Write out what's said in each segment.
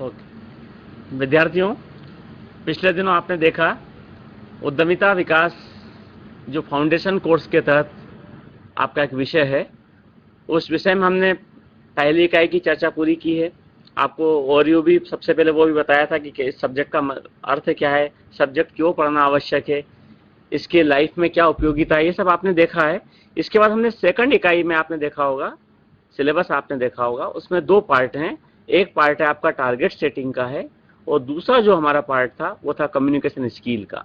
Okay विद्यार्थियों, पिछले दिनों आपने देखा उद्यमिता विकास जो फाउंडेशन कोर्स के तहत आपका एक विषय है, उस विषय में हमने पहली इकाई की चर्चा पूरी की है। आपको ओवरव्यू भी सबसे पहले वो भी बताया था कि इस सब्जेक्ट का अर्थ क्या है, सब्जेक्ट क्यों पढ़ना आवश्यक है, इसके लाइफ में क्या उपयोगिता है, ये सब आपने देखा है। इसके बाद हमने सेकंड इकाई में आपने देखा होगा, सिलेबस आपने देखा होगा, उसमें दो पार्ट हैं। एक पार्ट है आपका टारगेट सेटिंग का है, और दूसरा जो हमारा पार्ट था वो था कम्युनिकेशन स्किल का।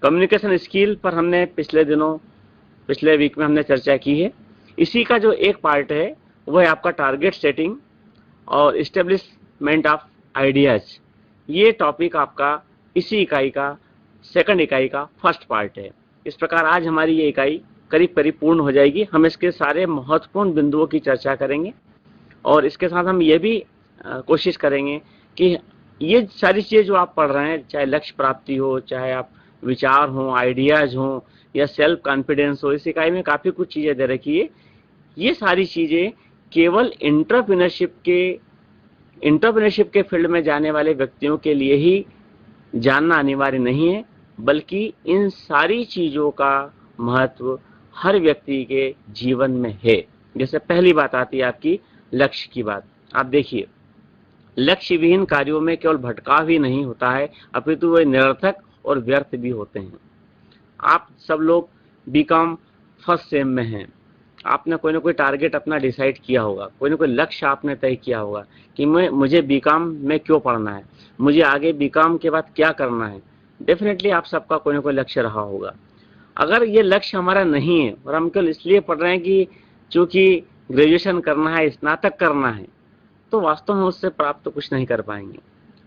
कम्युनिकेशन स्किल पर हमने पिछले वीक में हमने चर्चा की है। इसी का जो एक पार्ट है वो है आपका टारगेट सेटिंग और इस्टेब्लिशमेंट ऑफ आइडियाज। ये टॉपिक आपका इसी इकाई का सेकंड इकाई का फर्स्ट पार्ट है। इस प्रकार आज हमारी ये इकाई करीब करीब पूर्ण हो जाएगी। हम इसके सारे महत्वपूर्ण बिंदुओं की चर्चा करेंगे और इसके साथ हम ये भी कोशिश करेंगे कि ये सारी चीजें जो आप पढ़ रहे हैं, चाहे लक्ष्य प्राप्ति हो, चाहे आप विचार हो, आइडियाज हो, या सेल्फ कॉन्फिडेंस हो, इस इकाई में काफी कुछ चीजें दे रखी है। ये सारी चीजें केवल इंटरप्रेन्योरशिप के फील्ड में जाने वाले व्यक्तियों के लिए ही जानना अनिवार्य नहीं है, बल्कि इन सारी चीजों का महत्व हर व्यक्ति के जीवन में है। जैसे पहली बात आती है आपकी लक्ष्य की बात। आप देखिए, लक्ष्य विहीन कार्यों में केवल भटकाव ही नहीं होता है, अपितु वे निरर्थक और व्यर्थ भी होते हैं। आप सब लोग बीकॉम फर्स्ट सेम में हैं, आपने कोई ना कोई टारगेट अपना डिसाइड किया होगा, कोई ना कोई लक्ष्य आपने तय किया होगा कि मुझे बीकॉम में क्यों पढ़ना है, मुझे आगे बीकॉम के बाद क्या करना है। डेफिनेटली आप सबका कोई ना कोई लक्ष्य रहा होगा। अगर ये लक्ष्य हमारा नहीं है और हम केवल इसलिए पढ़ रहे हैं कि चूंकि ग्रेजुएशन करना है, स्नातक करना है, तो वास्तव में उससे प्राप्त तो कुछ नहीं कर पाएंगे।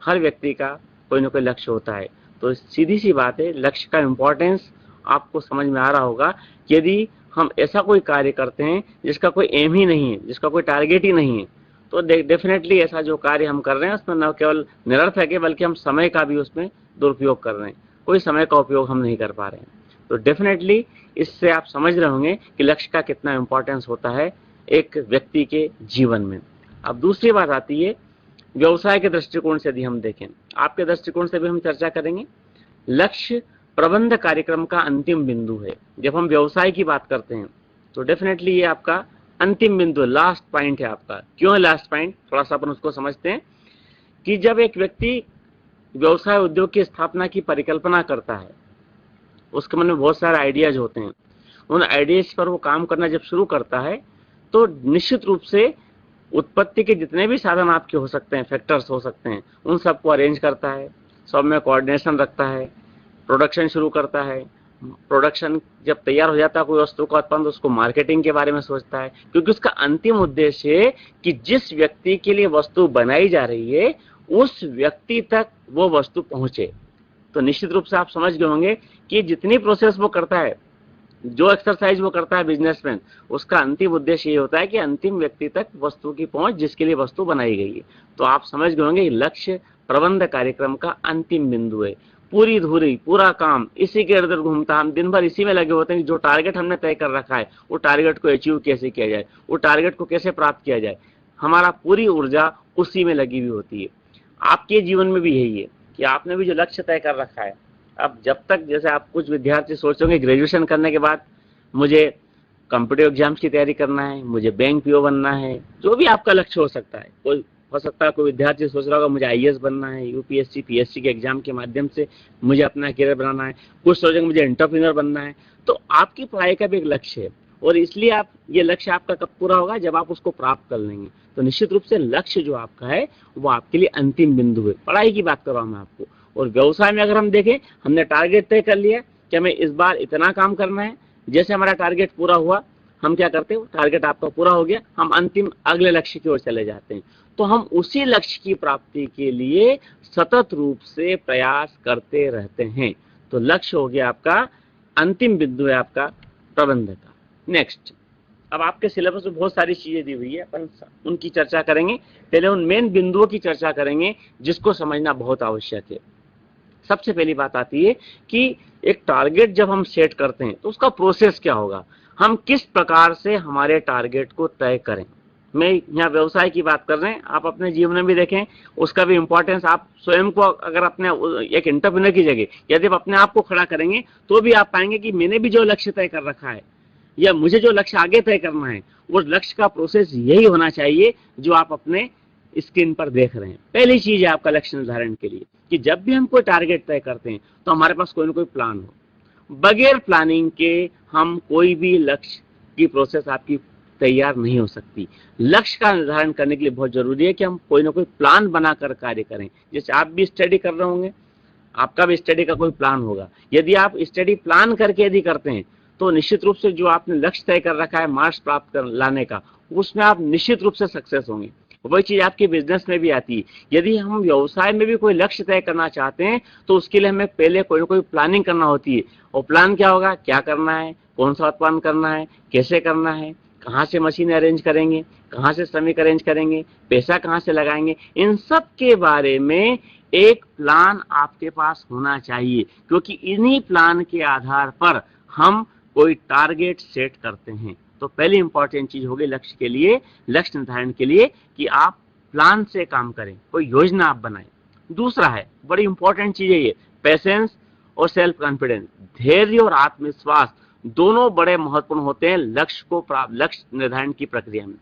हर व्यक्ति का कोई ना कोई लक्ष्य होता है। तो सीधी सी बात है, लक्ष्य का इम्पोर्टेंस आपको समझ में आ रहा होगा। यदि हम ऐसा कोई कार्य करते हैं जिसका कोई एम ही नहीं है, जिसका कोई टारगेट ही नहीं है, तो डेफिनेटली ऐसा जो कार्य हम कर रहे हैं उसमें न केवल निरर्थक है, बल्कि हम समय का भी उसमें दुरुपयोग कर रहे हैं। कोई समय का उपयोग हम नहीं कर पा रहे हैं। तो डेफिनेटली इससे आप समझ रहे होंगे कि लक्ष्य का कितना इंपॉर्टेंस होता है एक व्यक्ति के जीवन में। अब दूसरी बात आती है व्यवसाय के दृष्टिकोण से। यदि हम देखें, आपके दृष्टिकोण से भी हम चर्चा करेंगे। लक्ष्य प्रबंध कार्यक्रम का अंतिम बिंदु है। जब हम व्यवसाय की बात करते हैं तो डेफिनेटली ये आपका अंतिम बिंदु, लास्ट पॉइंट है आपका। क्यों है लास्ट पॉइंट, थोड़ा सा अपन उसको समझते हैं कि जब एक व्यक्ति व्यवसाय उद्योग की स्थापना की परिकल्पना करता है, उसके मन में बहुत सारे आइडियाज होते हैं। उन आइडियाज पर वो काम करना जब शुरू करता है तो निश्चित रूप से उत्पत्ति के जितने भी साधन आपके हो सकते हैं, फैक्टर्स हो सकते हैं, उन सबको अरेंज करता है, सब में कोऑर्डिनेशन रखता है, प्रोडक्शन शुरू करता है। प्रोडक्शन जब तैयार हो जाता है कोई वस्तु का उत्पादन, तो उसको मार्केटिंग के बारे में सोचता है, क्योंकि उसका अंतिम उद्देश्य है कि जिस व्यक्ति के लिए वस्तु बनाई जा रही है उस व्यक्ति तक वो वस्तु पहुंचे। तो निश्चित रूप से आप समझ गए होंगे कि जितनी प्रोसेस वो करता है, जो एक्सरसाइज वो करता है बिजनेसमैन, उसका अंतिम उद्देश्य ये होता है कि अंतिम व्यक्ति तक वस्तु की पहुंच जिसके लिए वस्तु बनाई गई है। तो आप समझ गए होंगे लक्ष्य प्रबंध कार्यक्रम का अंतिम बिंदु है। पूरी धुरी पूरा काम इसी के इर्द गिर्द घूमता, हम दिन भर इसी में लगे होते हैं कि जो टारगेट हमने तय कर रखा है वो टारगेट को अचीव कैसे किया जाए, वो टारगेट को कैसे प्राप्त किया जाए, हमारा पूरी ऊर्जा उसी में लगी हुई होती है। आपके जीवन में भी यही है कि आपने भी जो लक्ष्य तय कर रखा है, अब जब तक, जैसे आप कुछ विद्यार्थी सोचोगे ग्रेजुएशन करने के बाद मुझे कॉम्पिटिटिव एग्जाम्स की तैयारी करना है, मुझे बैंक पीओ बनना है, जो भी आपका लक्ष्य हो सकता है। कोई हो सकता है कोई विद्यार्थी सोच रहा होगा मुझे आईएएस बनना है, यूपीएससी पीएससी के एग्जाम के माध्यम से मुझे अपना करियर बनाना है, कुछ सोचेंगे मुझे एंटरप्रेन्योर बनना है। तो आपकी पढ़ाई का भी एक लक्ष्य है, और इसलिए आप ये लक्ष्य आपका कब पूरा होगा, जब आप उसको प्राप्त कर लेंगे। तो निश्चित रूप से लक्ष्य जो आपका है वो आपके लिए अंतिम बिंदु है। पढ़ाई की बात कर रहा हूं मैं आपको। और व्यवसाय में अगर हम देखें, हमने टारगेट तय कर लिया कि हमें इस बार इतना काम करना है। जैसे हमारा टारगेट पूरा हुआ, हम क्या करते हैं, टारगेट आपका पूरा हो गया, हम अंतिम अगले लक्ष्य की ओर चले जाते हैं। तो हम उसी लक्ष्य की प्राप्ति के लिए सतत रूप से प्रयास करते रहते हैं। तो लक्ष्य हो गया आपका, अंतिम बिंदु है आपका प्रबंध का। नेक्स्ट, अब आपके सिलेबस में बहुत सारी चीजें दी हुई है, अपन उनकी चर्चा करेंगे। पहले उन मेन बिंदुओं की चर्चा करेंगे जिसको समझना बहुत आवश्यक है। सबसे पहली बात आती है कि एक टारगेट जब हम सेट करते हैं तो उसका प्रोसेस क्या होगा, हम किस प्रकार से हमारे टारगेट को तय करें। मैं यहाँ व्यवसाय की बात कर रहे हैं, आप अपने जीवन में भी देखें, उसका भी इंपॉर्टेंस। आप स्वयं को अगर अपने एक एंटरप्रेन्योर की जगह यदि आप अपने आप को खड़ा करेंगे तो भी आप पाएंगे कि मैंने भी जो लक्ष्य तय कर रखा है या मुझे जो लक्ष्य आगे तय करना है, उस लक्ष्य का प्रोसेस यही होना चाहिए जो आप अपने स्क्रीन पर देख रहे हैं। पहली चीज है आपका लक्ष्य निर्धारण के लिए कि जब भी हम कोई टारगेट तय करते हैं तो हमारे पास कोई ना कोई प्लान हो। बगैर प्लानिंग के हम कोई भी लक्ष्य की प्रोसेस आपकी तैयार नहीं हो सकती। लक्ष्य का निर्धारण करने के लिए बहुत जरूरी है कि हम कोई ना कोई प्लान बनाकर कार्य करें। जैसे आप भी स्टडी कर रहे होंगे, आपका भी स्टडी का कोई प्लान होगा। यदि आप स्टडी प्लान करके यदि करते हैं तो निश्चित रूप से जो आपने लक्ष्य तय कर रखा है मार्क्स प्राप्त कर लाने का, उसमें आप निश्चित रूप से सक्सेस होंगे। वही चीज आपके बिजनेस में भी आती है। यदि हम व्यवसाय में भी कोई लक्ष्य तय करना चाहते हैं तो उसके लिए हमें पहले कोई ना कोई प्लानिंग करना होती है। और प्लान क्या होगा, क्या करना है, कौन सा उत्पादन करना है, कैसे करना है, कहाँ से मशीन अरेंज करेंगे, कहाँ से श्रमिक अरेंज करेंगे, पैसा कहाँ से लगाएंगे, इन सब के बारे में एक प्लान आपके पास होना चाहिए। क्योंकि इन्हीं प्लान के आधार पर हम कोई टारगेट सेट करते हैं। तो पहली इंपॉर्टेंट चीज होगी लक्ष्य के लिए, लक्ष्य निर्धारण के लिए, कि आप प्लान से काम करें, कोई योजना आप बनाएं। दूसरा है, बड़ी इंपॉर्टेंट चीज है ये, पेशेंस और सेल्फ कॉन्फिडेंस। धैर्य और आत्मविश्वास दोनों बड़े महत्वपूर्ण होते हैं लक्ष्य निर्धारण की प्रक्रिया में।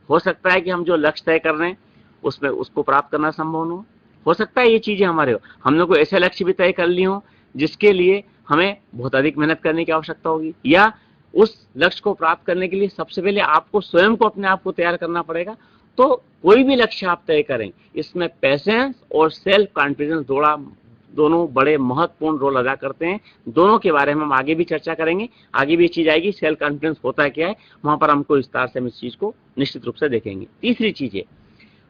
हो सकता है कि हम जो लक्ष्य तय कर रहे हैं उसमें उसको प्राप्त करना संभव न हो सकता है ये चीजें हमारे हो, हमने कोई ऐसे लक्ष्य भी तय कर लिए हो जिसके लिए हमें बहुत अधिक मेहनत करने की आवश्यकता होगी, या उस लक्ष्य को प्राप्त करने के लिए सबसे पहले आपको स्वयं को अपने आप को तैयार करना पड़ेगा। तो कोई भी लक्ष्य आप तय करें, इसमें पेशेंस और सेल्फ कॉन्फिडेंस दोनों बड़े महत्वपूर्ण रोल अदा करते हैं। दोनों के बारे में हम आगे भी चर्चा करेंगे, आगे भी चीज आएगी। सेल्फ कॉन्फिडेंस होता क्या है, वहां पर हमको विस्तार से हम इस चीज को निश्चित रूप से देखेंगे। तीसरी चीज है,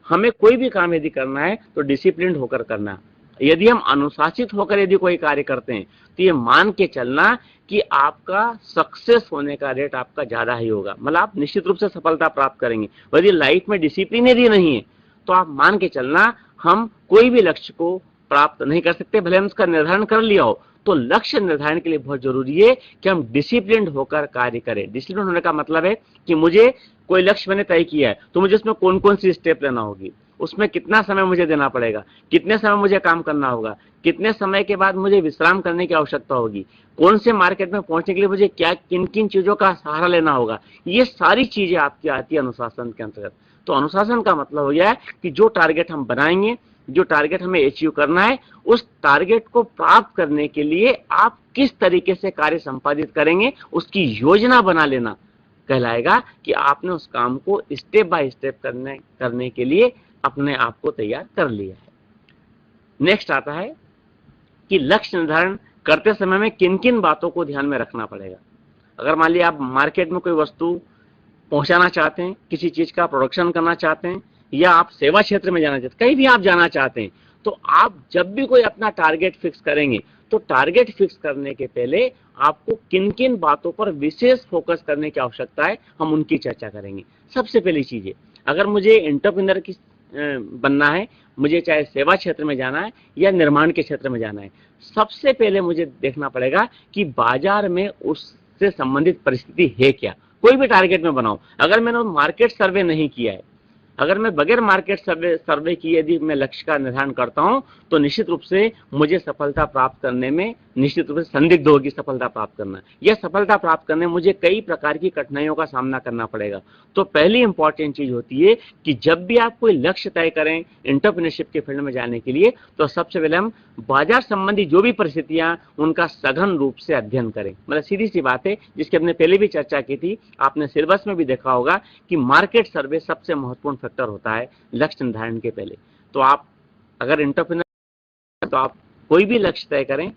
हमें कोई भी काम यदि करना है तो डिसिप्लिन होकर करना है। यदि हम अनुशासित होकर यदि कोई कार्य करते हैं तो ये मान के चलना कि आपका सक्सेस होने का रेट आपका ज्यादा ही होगा, मतलब आप निश्चित रूप से सफलता प्राप्त करेंगे। यदि लाइफ में डिसिप्लिन यदि नहीं है तो आप मान के चलना हम कोई भी लक्ष्य को प्राप्त नहीं कर सकते, भले हम उसका निर्धारण कर लिया हो। तो लक्ष्य निर्धारण के लिए बहुत जरूरी है कि हम डिसिप्लिन होकर कार्य करें। डिसिप्लिन होने का मतलब है कि मुझे कोई लक्ष्य मैंने तय किया है तो मुझे उसमें कौन कौन सी स्टेप लेना होगी, उसमें कितना समय मुझे देना पड़ेगा, कितने समय मुझे काम करना होगा, कितने समय के बाद मुझे विश्राम करने की आवश्यकता होगी, कौन से मार्केट में पहुंचने के लिए मुझे क्या किन किन चीजों का सहारा लेना होगा। ये सारी चीजें आपकी आती है अनुशासन के अंतर्गत। तो अनुशासन का मतलब हो गया है कि जो टारगेट हम बनाएंगे, जो टारगेट हमें अचीव करना है, उस टारगेट को प्राप्त करने के लिए आप किस तरीके से कार्य संपादित करेंगे उसकी योजना बना लेना कहलाएगा कि आपने उस काम को स्टेप बाय स्टेप करने के लिए अपने आप को तैयार कर लिया है। नेक्स्ट आता है कि लक्ष्य निर्धारण करते समय में किन किन बातों को ध्यान में रखना पड़ेगा। अगर मान लिया आप मार्केट में कोई वस्तु पहुंचाना चाहते हैं, किसी चीज का प्रोडक्शन करना चाहते हैं, या आप सेवा क्षेत्र में जाना चाहते हैं, कहीं भी आप जाना चाहते हैं, तो आप जब भी कोई अपना टारगेट फिक्स करेंगे तो टारगेट फिक्स करने के पहले आपको किन किन बातों पर विशेष फोकस करने की आवश्यकता है, हम उनकी चर्चा करेंगे। सबसे पहली चीज है, अगर मुझे एंटरप्रेन्योर की बनना है, मुझे चाहे सेवा क्षेत्र में जाना है या निर्माण के क्षेत्र में जाना है, सबसे पहले मुझे देखना पड़ेगा कि बाजार में उससे संबंधित परिस्थिति है क्या। कोई भी टारगेट में बनाऊं, अगर मैंने मार्केट सर्वे नहीं किया है, अगर मैं बगैर मार्केट सर्वे किए यदि मैं लक्ष्य का निर्धारण करता हूं तो निश्चित रूप से मुझे सफलता प्राप्त करने में निश्चित रूप से संदिग्ध होगी सफलता प्राप्त करना। यह सफलता प्राप्त करने में मुझे कई प्रकार की कठिनाइयों का सामना करना पड़ेगा। तो पहली इंपॉर्टेंट चीज होती है कि जब भी आप कोई लक्ष्य तय करें एंटरप्रेन्योरशिप के फील्ड में जाने के लिए, तो सबसे पहले हम बाजार संबंधी जो भी परिस्थितियां उनका सघन रूप से अध्ययन करें। मतलब सीधी सी बात है जिसकी हमने पहले भी चर्चा की थी, आपने सिलेबस में भी देखा होगा कि मार्केट सर्वे सबसे महत्वपूर्ण फैक्टर होता है लक्ष्य निर्धारण के पहले। तो आप अगर एंटरप्रेन्योर, तो आप कोई भी लक्ष्य तय करें,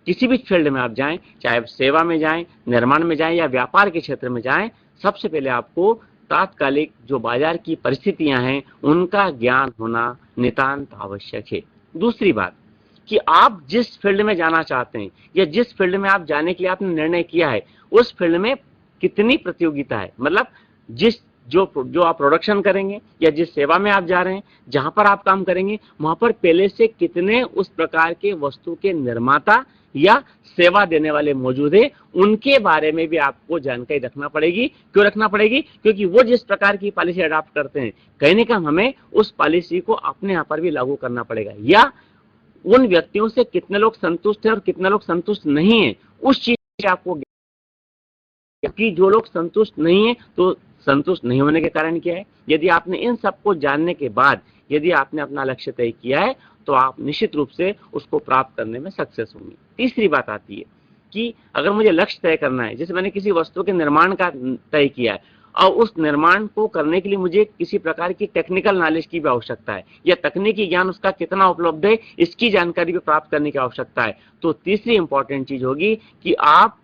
किसी भी फील्ड में आप जाएं, चाहे आप सेवा में जाएं, निर्माण में जाएं या व्यापार के क्षेत्र में जाएं, सबसे पहले आपको तात्कालिक जो बाजार की परिस्थितियां हैं उनका ज्ञान होना नितांत आवश्यक है। दूसरी बात कि आप जिस फील्ड में जाना चाहते हैं या जिस फील्ड में आप जाने के लिए आपने निर्णय किया है, उस फील्ड में कितनी प्रतियोगिता है। मतलब जिस जो आप प्रोडक्शन करेंगे या जिस सेवा में आप जा रहे हैं, जहां पर आप काम करेंगे, वहां पर पहले से कितने उस प्रकार के वस्तु के निर्माता या सेवा देने वाले मौजूद है, उनके बारे में भी आपको जानकारी रखना पड़ेगी। क्यों रखना पड़ेगी? क्योंकि वो जिस प्रकार की पॉलिसी अडॉप्ट करते हैं, कहीं ना कहीं हमें उस पॉलिसी को अपने यहाँ पर भी लागू करना पड़ेगा, या उन व्यक्तियों से कितने लोग संतुष्ट है और कितने लोग संतुष्ट नहीं है, उस चीज से आपको, कि जो लोग संतुष्ट नहीं है तो संतुष्ट नहीं होने के कारण क्या है। यदि आपने इन सबको जानने के बाद यदि आपने अपना लक्ष्य तय किया है, तो आप निश्चित रूप से उसको प्राप्त करने में सक्सेस होंगे। तीसरी बात आती है कि अगर मुझे लक्ष्य तय करना है, जैसे मैंने किसी वस्तु के निर्माण का तय किया है, और उस निर्माण को करने के लिए मुझे किसी प्रकार की टेक्निकल नॉलेज की भी आवश्यकता है, या तकनीकी ज्ञान उसका कितना उपलब्ध है, इसकी जानकारी भी प्राप्त करने की आवश्यकता है। तो तीसरी इंपॉर्टेंट चीज होगी कि आप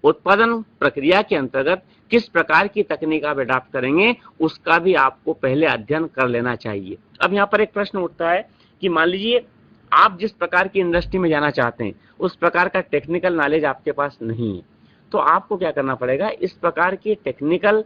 उत्पादन प्रक्रिया के अंतर्गत किस प्रकार की तकनीक आप अडॉप्ट करेंगे, उसका भी आपको पहले अध्ययन कर लेना चाहिए। अब यहाँ पर एक प्रश्न उठता है कि मान लीजिए आप जिस प्रकार की इंडस्ट्री में जाना चाहते हैं, उस प्रकार का टेक्निकल नॉलेज आपके पास नहीं है, तो आपको क्या करना पड़ेगा? इस प्रकार की टेक्निकल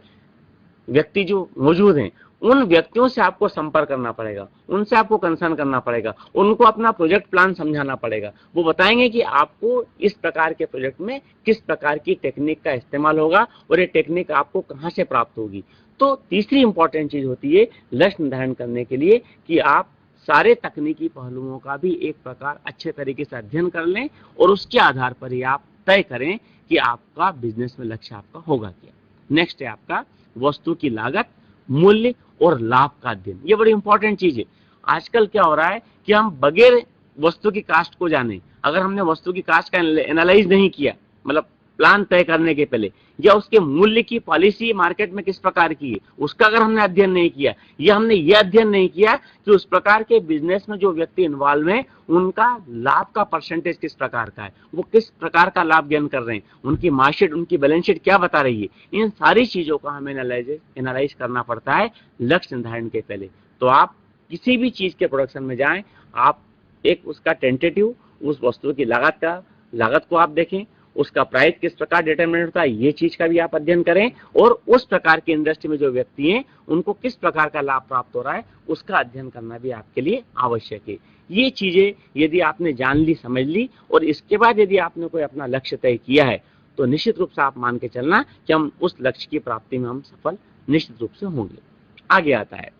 व्यक्ति जो मौजूद हैं, उन व्यक्तियों से आपको संपर्क करना पड़ेगा, उनसे आपको कंसर्न करना पड़ेगा, उनको अपना प्रोजेक्ट प्लान समझाना पड़ेगा। वो बताएंगे कि आपको इस प्रकार के प्रोजेक्ट में किस प्रकार की टेक्निक का इस्तेमाल होगा और ये टेक्निक आपको कहां से प्राप्त होगी। तो तीसरी इंपॉर्टेंट चीज होती है लक्ष्य निर्धारण करने के लिए कि आप सारे तकनीकी पहलुओं का भी एक प्रकार अच्छे तरीके से अध्ययन कर लें, और उसके आधार पर ही आप तय करें कि आपका बिजनेस में लक्ष्य आपका होगा क्या। नेक्स्ट है आपका वस्तु की लागत, मूल्य और लाभ का अध्ययन। ये बड़ी इंपॉर्टेंट चीज है। आजकल क्या हो रहा है कि हम बगैर वस्तु की कास्ट को जाने, अगर हमने वस्तु की कास्ट का एनालाइज नहीं किया, मतलब प्लान तय करने के पहले, या उसके मूल्य की पॉलिसी मार्केट में किस प्रकार की है, उसका अगर हमने अध्ययन नहीं किया, या हमने ये अध्ययन नहीं किया कि उस प्रकार के बिजनेस में जो व्यक्ति इन्वॉल्व है, उनका लाभ का परसेंटेज किस प्रकार का है, वो किस प्रकार का लाभ गेन कर रहे हैं, उनकी मार्कशीट, उनकी बैलेंस शीट क्या बता रही है, इन सारी चीजों का हमें एनालाइज करना पड़ता है लक्ष्य निर्धारण के पहले। तो आप किसी भी चीज के प्रोडक्शन में जाएं, आप एक उसका टेंटेटिव, उस वस्तु की लागत को आप देखें, उसका प्राइस किस प्रकार डिटरमिनेट होता है, ये चीज का भी आप अध्ययन करें, और उस प्रकार की इंडस्ट्री में जो व्यक्ति हैं, उनको किस प्रकार का लाभ प्राप्त हो रहा है, उसका अध्ययन करना भी आपके लिए आवश्यक है। ये चीजें यदि आपने जान ली, समझ ली, और इसके बाद यदि आपने कोई अपना लक्ष्य तय किया है, तो निश्चित रूप से आप मान के चलना कि हम उस लक्ष्य की प्राप्ति में हम सफल निश्चित रूप से होंगे। आगे आता है,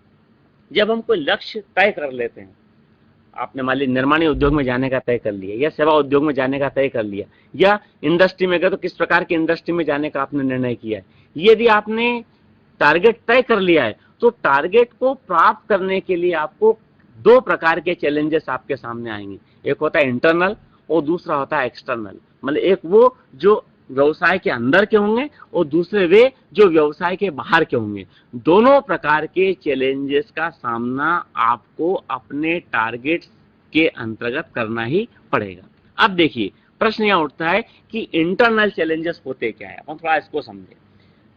जब हम कोई लक्ष्य तय कर लेते हैं, आपने मान ली निर्माणी उद्योग में जाने का तय कर लिया, या सेवा उद्योग में जाने का तय कर लिया, या इंडस्ट्री में गए तो किस प्रकार की इंडस्ट्री में जाने का आपने निर्णय किया है, यदि आपने टारगेट तय कर लिया है, तो टारगेट को प्राप्त करने के लिए आपको दो प्रकार के चैलेंजेस आपके सामने आएंगे। एक होता है इंटरनल और दूसरा होता है एक्सटर्नल। मतलब एक वो जो व्यवसाय के अंदर के होंगे और दूसरे वे जो व्यवसाय के बाहर के होंगे। दोनों प्रकार के चैलेंजेस का सामना आपको अपने टारगेट्स के अंतर्गत करना ही पड़ेगा। अब देखिए प्रश्न यह उठता है कि इंटरनल चैलेंजेस होते क्या है, हम थोड़ा इसको समझें।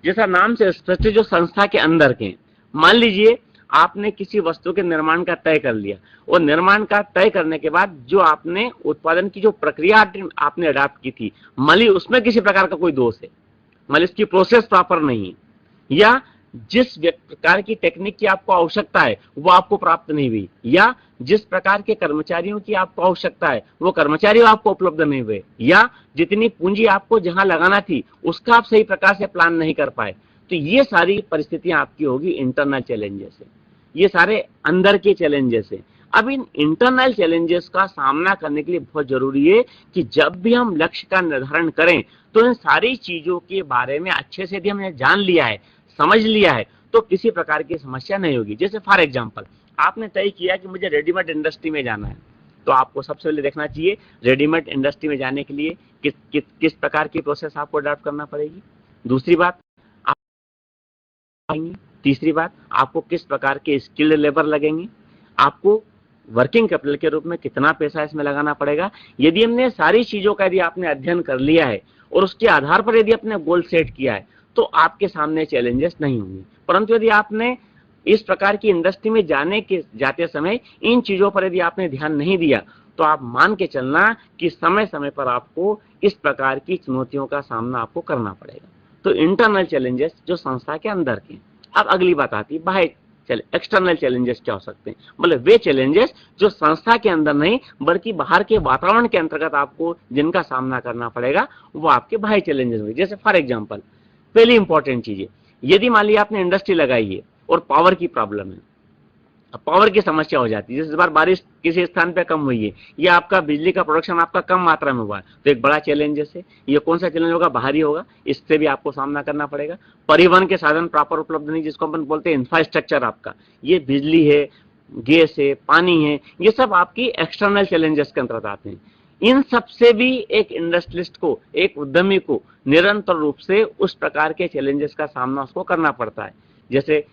जैसा नाम से स्पष्ट है, जो संस्था के अंदर के। मान लीजिए आपने किसी वस्तु के निर्माण का तय कर लिया, और निर्माण का तय करने के बाद जो आपने उत्पादन की जो प्रक्रिया आपने अडॉप्ट की थी, मान ली उसमें किसी प्रकार का कोई दोष है, मान ली उसकी प्रोसेस प्रॉपर नहीं है, या जिस प्रकार की टेक्निक की आपको आवश्यकता है वो आपको प्राप्त नहीं हुई, या जिस प्रकार के कर्मचारियों की आपको आवश्यकता है वो कर्मचारी आपको उपलब्ध नहीं हुए, या जितनी पूंजी आपको जहां लगाना थी उसका आप सही प्रकार से प्लान नहीं कर पाए। तो ये सारी परिस्थितियां आपकी होगी इंटरनल चैलेंजेस है, ये सारे अंदर के चैलेंजेस है। अब इन इंटरनल चैलेंजेस का सामना करने के लिए बहुत जरूरी है कि जब भी हम लक्ष्य का निर्धारण करें, तो इन सारी चीजों के बारे में अच्छे से यदि हमने जान लिया है, समझ लिया है, तो किसी प्रकार की समस्या नहीं होगी। जैसे फॉर एग्जांपल आपने तय किया कि मुझे रेडीमेड इंडस्ट्री में जाना है, तो आपको सबसे पहले देखना चाहिए रेडीमेड इंडस्ट्री में जाने के लिए किस प्रकार की प्रोसेस आपको अडॉप्ट करना पड़ेगी। दूसरी बात, तीसरी बात, आपको किस प्रकार के स्किल्ड लेबर लगेंगे, आपको वर्किंग कैपिटल के रूप में कितना पैसा इसमें लगाना पड़ेगा। यदि हमने सारी चीजों का यदि आपने अध्ययन कर लिया है और उसके आधार पर यदि आपने गोल सेट किया है, तो आपके सामने चैलेंजेस नहीं होंगे। परंतु यदि आपने इस प्रकार की इंडस्ट्री में जाते समय इन चीजों पर यदि आपने ध्यान नहीं दिया, तो आप मान के चलना कि समय समय पर आपको इस प्रकार की चुनौतियों का सामना आपको करना पड़ेगा। तो इंटरनल चैलेंजेस जो संस्था के अंदर के। अब अगली बात आती है बाह्य एक्सटर्नल चैलेंजेस क्या हो सकते हैं, मतलब वे चैलेंजेस जो संस्था के अंदर नहीं बल्कि बाहर के वातावरण के अंतर्गत आपको जिनका सामना करना पड़ेगा, वो आपके बाह्य चैलेंजेस होंगे। जैसे फॉर एग्जांपल, पहली इंपॉर्टेंट चीज है, यदि मान लिया आपने इंडस्ट्री लगाई है और पावर की प्रॉब्लम है, अब पावर की समस्या हो जाती है, जैसे इस बार बारिश किसी स्थान पे कम हुई है या आपका बिजली का प्रोडक्शन आपका कम मात्रा में हुआ है, तो एक बड़ा चैलेंज है। ये कौन सा चैलेंज होगा? बाहरी होगा, इससे भी आपको सामना करना पड़ेगा। परिवहन के साधन प्रॉपर उपलब्ध नहीं, जिसको अपन बोलते हैं इंफ्रास्ट्रक्चर आपका, ये बिजली है, गैस है, पानी है, ये सब आपकी एक्सटर्नल चैलेंजेस के अंतर्गत आते हैं। इन सब से भी एक इंडस्ट्रियलिस्ट को, एक उद्यमी को निरंतर रूप से उस प्रकार के चैलेंजेस का सामना उसको करना पड़ता है। जैसे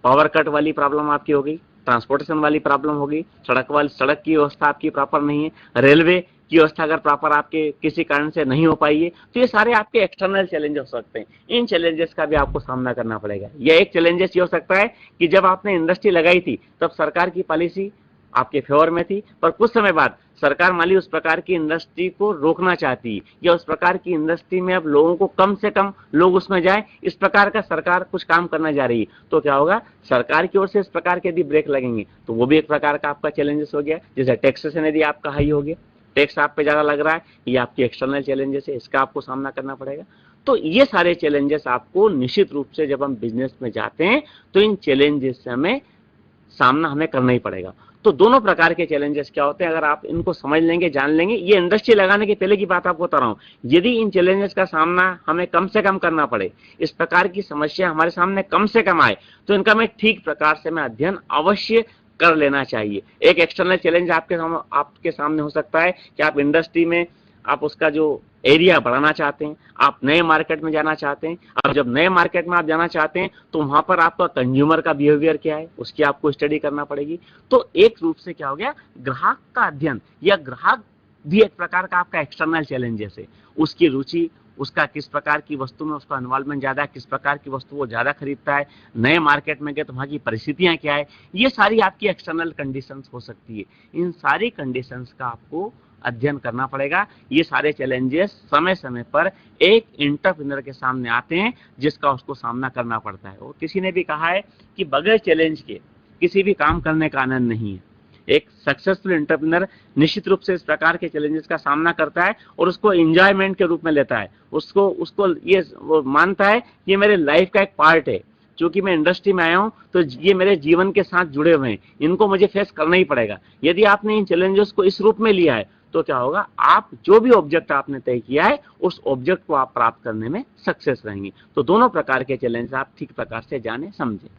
पावर कट वाली प्रॉब्लम आपकी हो गई, ट्रांसपोर्टेशन वाली प्रॉब्लम होगी, सड़क की व्यवस्था आपकी प्रॉपर नहीं है, रेलवे की व्यवस्था अगर प्रॉपर आपके किसी कारण से नहीं हो पाई है, तो ये सारे आपके एक्सटर्नल चैलेंज हो सकते हैं। इन चैलेंजेस का भी आपको सामना करना पड़ेगा। या एक चैलेंजेस ये हो सकता है कि जब आपने इंडस्ट्री लगाई थी तब सरकार की पॉलिसी आपके फेवर में थी, पर कुछ समय बाद सरकार मान ली उस प्रकार की इंडस्ट्री को रोकना चाहती है, या उस प्रकार की इंडस्ट्री में अब लोगों को कम से कम लोग उसमें जाए, इस प्रकार का सरकार कुछ काम करना जा रही है, तो क्या होगा? सरकार की ओर से इस प्रकार के यदि ब्रेक लगेंगे तो वो भी एक प्रकार का आपका चैलेंजेस हो गया। जैसे टैक्सेशन यदि आपका हाई हो गया, टैक्स आप पे ज्यादा लग रहा है, ये आपकी एक्सटर्नल चैलेंजेस है, इसका आपको सामना करना पड़ेगा। तो ये सारे चैलेंजेस आपको निश्चित रूप से जब हम बिजनेस में जाते हैं तो इन चैलेंजेस से हमें करना ही पड़ेगा। तो दोनों प्रकार के चैलेंजेस क्या होते हैं, अगर आप इनको समझ लेंगे, जान लेंगे, ये इंडस्ट्री लगाने के पहले की बात आपको बता रहा हूं, यदि इन चैलेंजेस का सामना हमें कम से कम करना पड़े, इस प्रकार की समस्या हमारे सामने कम से कम आए, तो इनका मैं ठीक प्रकार से मैं अध्ययन अवश्य कर लेना चाहिए। एक एक्सटर्नल चैलेंज आपके सामने हो सकता है कि आप इंडस्ट्री में आप उसका जो एरिया बढ़ाना चाहते हैं, आप नए मार्केट में जाना चाहते हैं। अब जब नए मार्केट में आप जाना चाहते हैं तो वहां पर आपका कंज्यूमर का बिहेवियर क्या है, उसकी आपको स्टडी करना पड़ेगी। तो एक रूप से क्या हो गया, ग्राहक का अध्ययन, या ग्राहक भी एक प्रकार का आपका एक्सटर्नल चैलेंज है। उसकी रुचि, उसका किस प्रकार की वस्तु में उसका इन्वॉल्वमेंट ज्यादा है, किस प्रकार की वस्तु वो ज्यादा खरीदता है, नए मार्केट में गए तो वहां की परिस्थितियां क्या है, ये सारी आपकी एक्सटर्नल कंडीशंस हो सकती है। इन सारी कंडीशंस का आपको अध्ययन करना पड़ेगा। ये सारे चैलेंजेस समय समय पर एक एंटरप्रेन्योर के सामने आते हैं, जिसका उसको सामना करना पड़ता है। और किसी ने भी कहा है कि बगैर चैलेंज के किसी भी काम करने का आनंद नहीं है। एक सक्सेसफुल एंटरप्रेन्योर निश्चित रूप से इस प्रकार के चैलेंजेस का सामना करता है और उसको एंजॉयमेंट के रूप में लेता है। उसको ये वो मानता है कि ये मेरे लाइफ का एक पार्ट है, क्योंकि मैं इंडस्ट्री में आया हूं तो ये मेरे जीवन के साथ जुड़े हुए हैं, इनको मुझे फेस करना ही पड़ेगा। यदि आपने इन चैलेंजेस को इस रूप में लिया है तो क्या होगा, आप जो भी ऑब्जेक्ट आपने तय किया है उस ऑब्जेक्ट को आप प्राप्त करने में सक्सेस रहेंगे। तो दोनों प्रकार के चैलेंज आप ठीक प्रकार से जाने समझे।